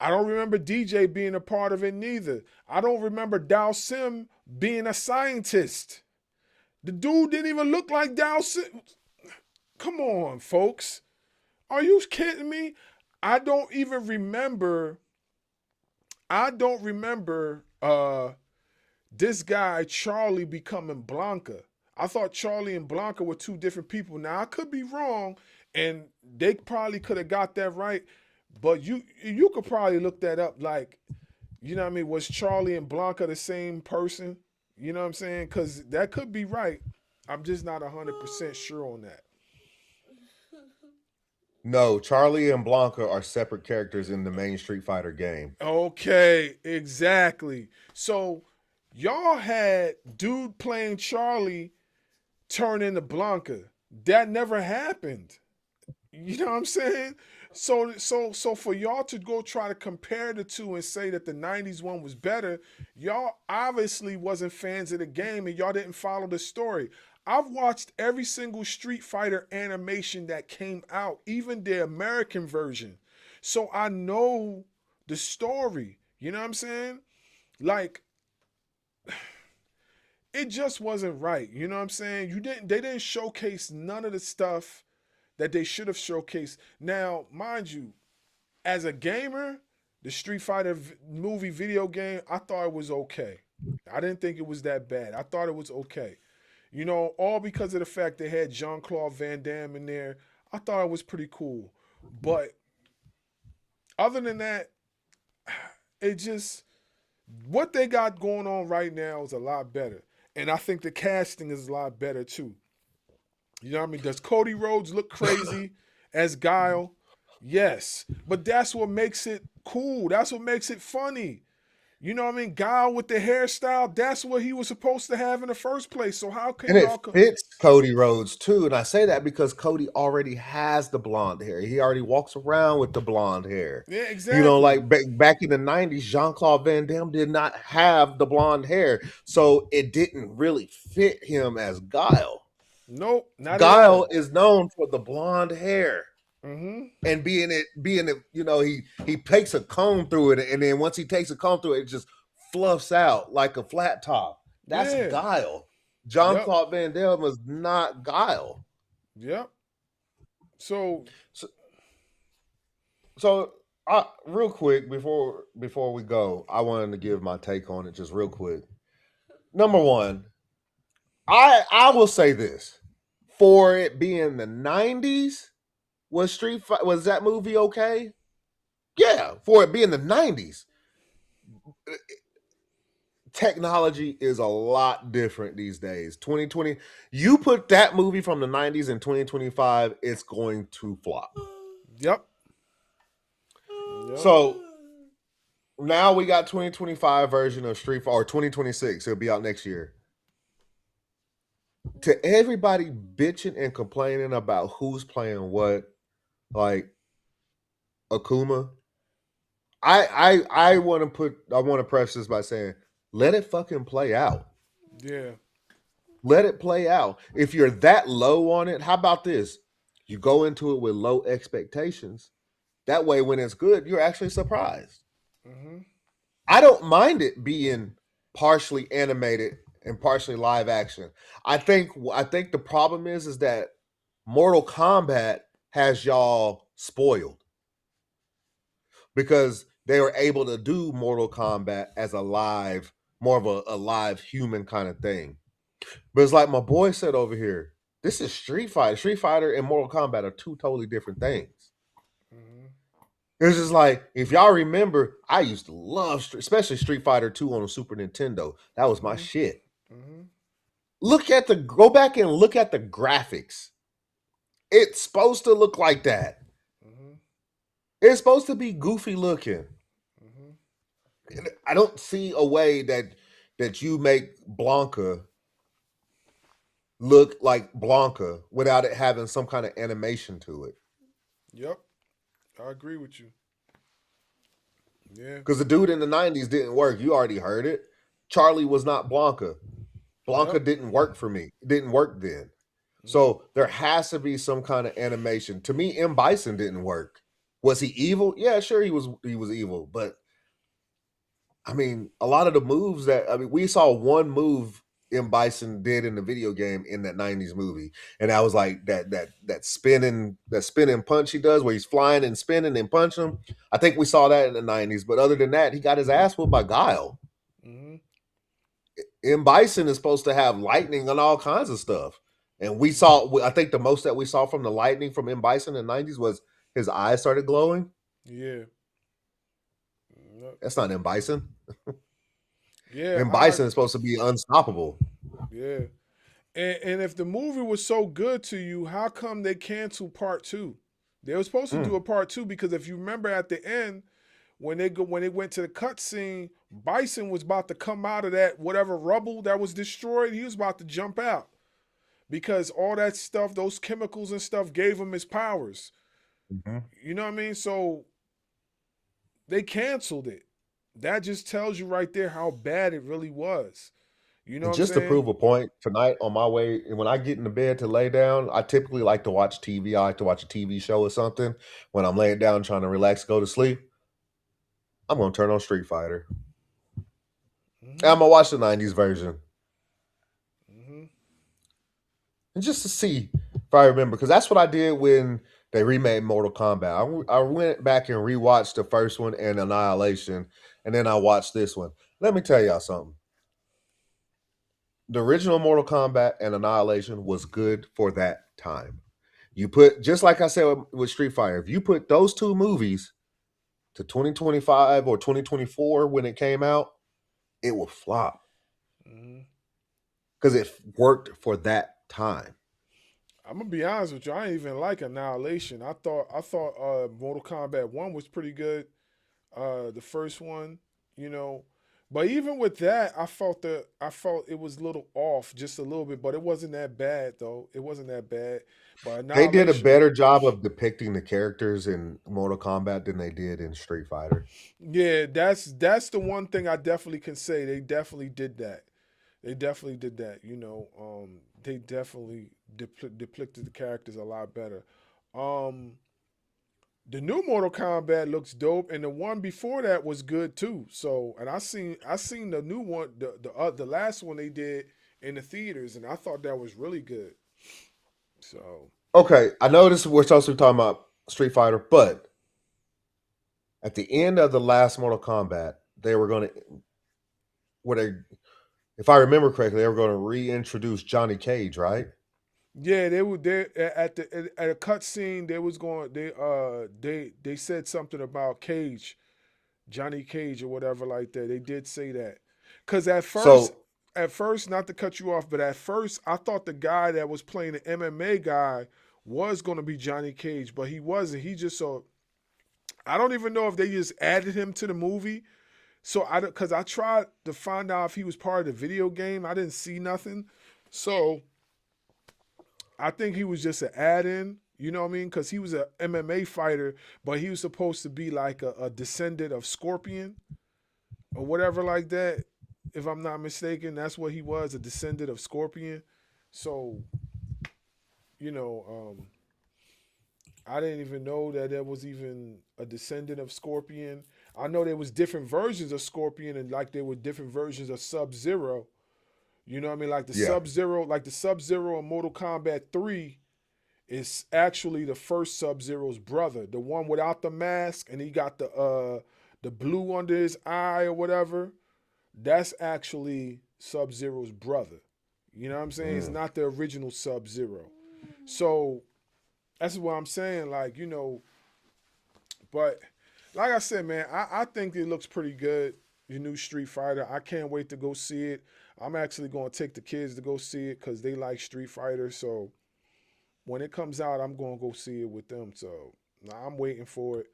I don't remember DJ being a part of it neither. I don't remember Dao Sim being a scientist. The dude didn't even look like Dao Sim. Come on, folks. Are you kidding me? I don't remember this guy Charlie becoming Blanca. I thought Charlie and Blanca were two different people. Now I could be wrong, and they probably could have got that right, but you could probably look that up. Like, you know what I mean? Was Charlie and Blanca the same person? You know what I'm saying? Because that could be right. I'm just not 100% sure on that. No, Charlie and Blanca are separate characters in the main Street Fighter game. Okay, exactly. So y'all had dude playing Charlie turn into Blanca. That never happened. You know what I'm saying? So for y'all to go try to compare the two and say that the 90s one was better, y'all obviously wasn't fans of the game and y'all didn't follow the story. I've watched every single Street Fighter animation that came out, even the American version. So I know the story. You know what I'm saying? Like, it just wasn't right. You know what I'm saying? They didn't showcase none of the stuff that they should have showcased. Now, mind you, as a gamer, the Street Fighter movie video game, I thought it was okay. I didn't think it was that bad. I thought it was okay. You know, all because of the fact they had Jean-Claude Van Damme in there. I thought it was pretty cool. But other than that, it just, what they got going on right now is a lot better. And I think the casting is a lot better too. You know what I mean? Does Cody Rhodes look crazy as Guile? Yes. But that's what makes it cool. That's what makes it funny. You know what I mean? Guile with the hairstyle, that's what he was supposed to have in the first place. So how can And it y'all fits Cody Rhodes too. And I say that because Cody already has the blonde hair. He already walks around with the blonde hair. Yeah, exactly. You know, like back in the 90s, Jean-Claude Van Damme did not have the blonde hair. So it didn't really fit him as Guile. Nope, not Guile is known for the blonde hair. Mm-hmm. And being it, you know, he takes a comb through it, and then once he takes a comb through it, it just fluffs out like a flat top. That's Guile. Jean-Claude Van Damme was not Guile. Yep. So real quick before we go, I wanted to give my take on it just real quick. Number one, I will say this: for it being the 90s. Was that movie okay? Yeah, for it being the 90s. technology is a lot different these days. 2020, you put that movie from the 90s in 2025, it's going to flop. Yep. So now we got 2025 version of Street Fighter, or 2026. It'll be out next year. To everybody bitching and complaining about who's playing what, like Akuma, I want to preface this by saying, let it fucking play out. Yeah. Let it play out. If you're that low on it, how about this? You go into it with low expectations. That way, when it's good, you're actually surprised. Mm-hmm. I don't mind it being partially animated and partially live action. I think the problem is that Mortal Kombat has y'all spoiled because they were able to do Mortal Kombat as more of a live human kind of thing. But it's like my boy said over here, this is Street Fighter. Street Fighter and Mortal Kombat are two totally different things. Mm-hmm. It's just like, if y'all remember, I used to love, especially Street Fighter 2 on the Super Nintendo. That was my shit. Mm-hmm. Go back and look at the graphics. It's supposed to look like that. Mm-hmm. It's supposed to be goofy looking. Mm-hmm. I don't see a way that you make Blanca look like Blanca without it having some kind of animation to it. Yep. I agree with you. Yeah. Because the dude in the 90s didn't work. You already heard it. Charlie was not Blanca. Blanca Yep. didn't work for me. It didn't work then. So there has to be some kind of animation. To me, M. Bison didn't work. Was he evil? Yeah, sure he was evil. But I mean, a lot of the moves we saw one move M. Bison did in the video game in that 90s movie. And that was like that spinning punch he does where he's flying and spinning and punching him. I think we saw that in the 90s. But other than that, he got his ass whooped by Guile. Mm-hmm. M. Bison is supposed to have lightning and all kinds of stuff. And we saw, I think the most that we saw from the lightning from M. Bison in the 90s was his eyes started glowing. Yeah. Yep. That's not M. Bison. Yeah. M. Bison is supposed to be unstoppable. Yeah. And if the movie was so good to you, how come they canceled part 2? They were supposed to do a part 2 because if you remember at the end, when they went to the cutscene, Bison was about to come out of that whatever rubble that was destroyed. He was about to jump out because all that stuff, those chemicals and stuff, gave him his powers. Mm-hmm. You know what I mean? So they canceled it. That just tells you right there how bad it really was. You know And what I'm just to saying? prove a point, tonight on my way, when I get into bed to lay down, I typically like to watch TV. I like to watch a TV show or something. When I'm laying down trying to relax, go to sleep, I'm going to turn on Street Fighter. And I'm going to watch the 90s version. Mm-hmm. And just to see if I remember, because that's what I did when they remade Mortal Kombat. I went back and rewatched the first one and Annihilation, and then I watched this one. Let me tell y'all something. The original Mortal Kombat and Annihilation was good for that time. You put, just like I said with Street Fighter, if you put those two movies to 2025 or 2024 when it came out, it will flop. Because it worked for that time. I'm gonna be honest with you. I didn't even like Annihilation. I thought Mortal Kombat 1 was pretty good. The first one, you know. But even with that, I felt it was a little off, just a little bit, but it wasn't that bad though. It wasn't that bad. But They did a Annihilation, better job of depicting the characters in Mortal Kombat than they did in Street Fighter. yeah, that's the one thing I definitely can say. They definitely did that. They definitely did that. You know, they definitely depicted the characters a lot better. Um, the new Mortal Kombat looks dope, and the one before that was good too. So, and I seen the new one, the last one they did in the theaters, and I thought that was really good. So, Okay, I know this we're supposed to be talking about Street Fighter, but at the end of the last Mortal Kombat, they were going to, if I remember correctly, they were going to reintroduce Johnny Cage, right? yeah, they were there at a cut scene. They said something about Cage, Johnny Cage or whatever like that. They did say that Because So at first, not to cut you off, but at first, I thought the guy that was playing the MMA guy was going to be Johnny Cage, but he wasn't. He just so I don't even know if they just added him to the movie. So because I tried to find out if he was part of the video game, I didn't see nothing. So I think he was just an add-in. You know what I mean? Because he was an MMA fighter, but he was supposed to be like a descendant of Scorpion or whatever like that. If I'm not mistaken, that's what he was, a descendant of Scorpion. So, you know, I didn't even know that there was even a descendant of Scorpion. I know there was different versions of Scorpion, and like there were different versions of Sub-Zero. You know what I mean? Like yeah, The Sub-Zero in Mortal Kombat 3 is actually the first Sub-Zero's brother, the one without the mask, and he got the blue under his eye or whatever. That's actually Sub-Zero's brother. You know what I'm saying? It's not the original Sub-Zero. So that's what I'm saying. Like, you know, but like I said, man, I think it looks pretty good. Your new Street Fighter. I can't wait to go see it. I'm actually going to take the kids to go see it because they like Street Fighter. So when it comes out, I'm going to go see it with them. So I'm waiting for it.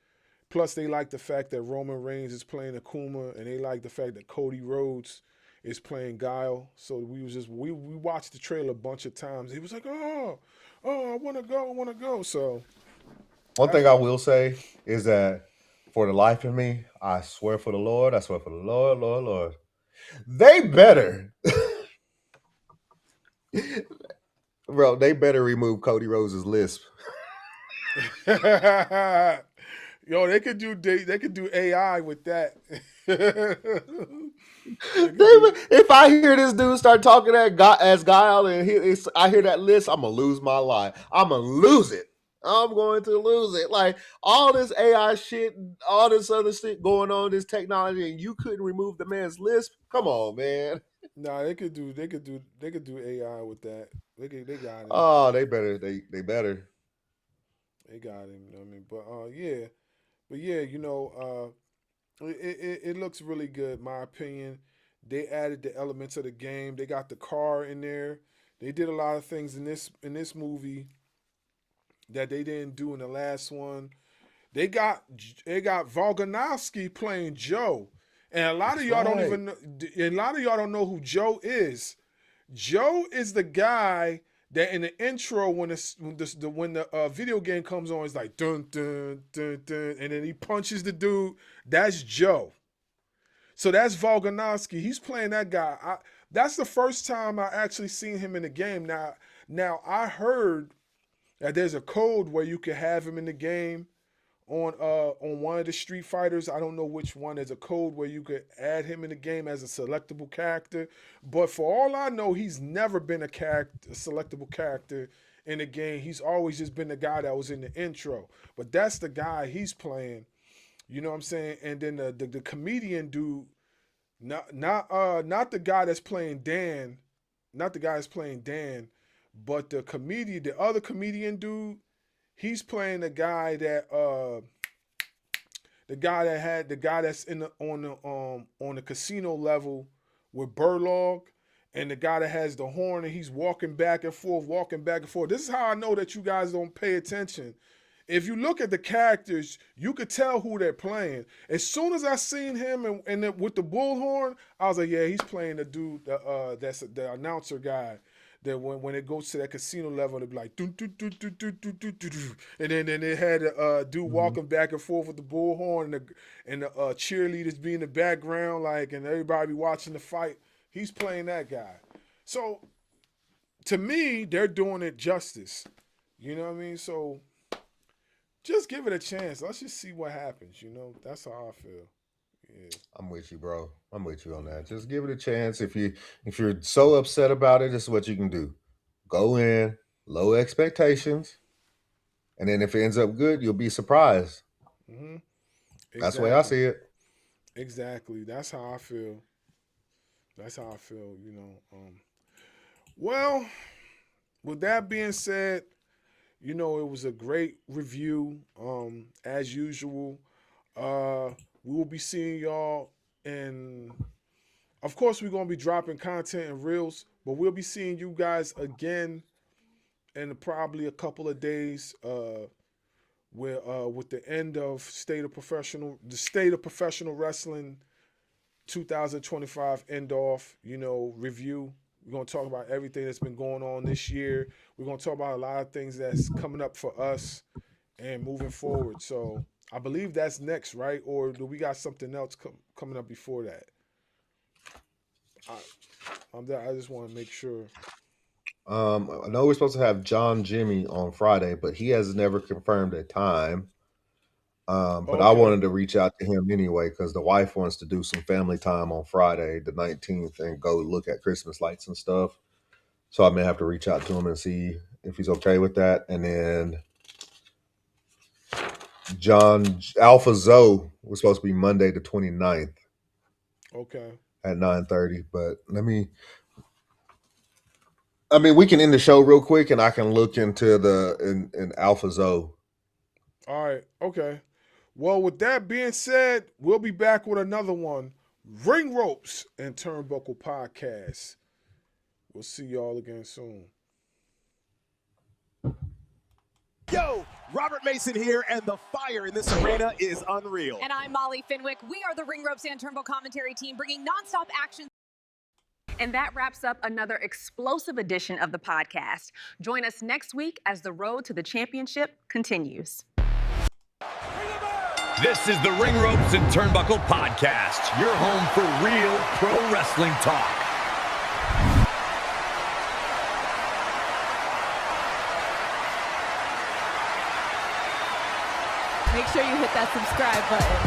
Plus, they like the fact that Roman Reigns is playing Akuma, and they like the fact that Cody Rhodes is playing Guile. So we watched the trailer a bunch of times. He was like, oh, I want to go. So one thing I will say is that for the life of me, I swear for the Lord, Lord, they better, bro, they better remove Cody Rhodes' lisp. yo, they could do AI with that. If I hear this dude start talking as Guile and I hear that list, I'm gonna lose my life. I'm gonna lose it. I'm going to lose it. Like all this AI shit, all this other shit going on, this technology, and you couldn't remove the man's lisp. Come on, man. Nah, they could do AI with that. They got him. Oh, they better. They better. They got him. You know what I mean? But yeah, you know, it looks really good. My opinion. They added the elements of the game. They got the car in there. They did a lot of things in this movie that they didn't do in the last one. They got Volkanovski playing Joe, and a lot That's of y'all don't right. even know. A lot of y'all don't know who Joe is. Joe is the guy that in the intro when the video game comes on, it's like dun dun dun dun, and then he punches the dude. That's Joe. So that's Volkanovski. He's playing that guy. That's the first time I actually seen him in the game. Now I heard that there's a code where you can have him in the game on one of the Street Fighters. I don't know which one. There's a code where you could add him in the game as a selectable character. But for all I know, he's never been a selectable character in the game. He's always just been the guy that was in the intro. But that's the guy he's playing. You know what I'm saying? And then the comedian dude, not the guy that's playing Dan, not the guy that's playing Dan, but the other comedian dude, he's playing the guy that's on the casino level with Burlog, and the guy that has the horn and he's walking back and forth. This is how I know that you guys don't pay attention. If you look at the characters, you could tell who they're playing. As soon as I seen him and with the bullhorn, I was like, yeah, he's playing the dude that's the announcer guy. That when it goes to that casino level, it'll be like doo, doo, doo, doo, doo, doo, doo, doo, doo. And then they had a dude walking back and forth with the bullhorn and the cheerleaders be in the background, like, and everybody be watching the fight. He's playing that guy. So to me, they're doing it justice. You know what I mean? So just give it a chance. Let's just see what happens. You know, that's how I feel. Yeah. I'm with you, bro. I'm with you on that. Just give it a chance. If you're so upset about it, this is what you can do. Go in, low expectations, and then if it ends up good, you'll be surprised. Mm-hmm. That's the way I see it. Exactly. That's how I feel. You know. Well, with that being said, you know, it was a great review. As usual. We will be seeing y'all in of course, we're going to be dropping content and reels, but we'll be seeing you guys again in probably a couple of days with the end of the State of Professional Wrestling 2025 end-off, review. We're going to talk about everything that's been going on this year. We're going to talk about a lot of things that's coming up for us and moving forward. So I believe that's next, right? Or do we got something else coming up before that? I just want to make sure. I know we're supposed to have John Jimmy on Friday, but he has never confirmed a time. But I wanted to reach out to him anyway because the wife wants to do some family time on Friday, the 19th, and go look at Christmas lights and stuff. So I may have to reach out to him and see if he's okay with that. And then Alpha Zoe was supposed to be Monday the 29th. Okay. At 9:30. But we can end the show real quick and I can look into in Alpha Zoe. All right. Okay. Well, with that being said, we'll be back with another one. Ring Ropes and Turnbuckle Podcast. We'll see y'all again soon. Yo, Robert Mason here, and the fire in this arena is unreal. And I'm Molly Finwick. We are the Ring Ropes and Turnbuckle commentary team bringing nonstop action. And that wraps up another explosive edition of the podcast. Join us next week as the road to the championship continues. This is the Ring Ropes and Turnbuckle Podcast, your home for real pro wrestling talk. Make sure you hit that subscribe button.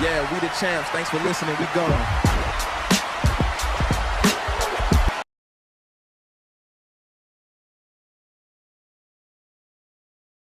Yeah, we the champs. Thanks for listening. We gone.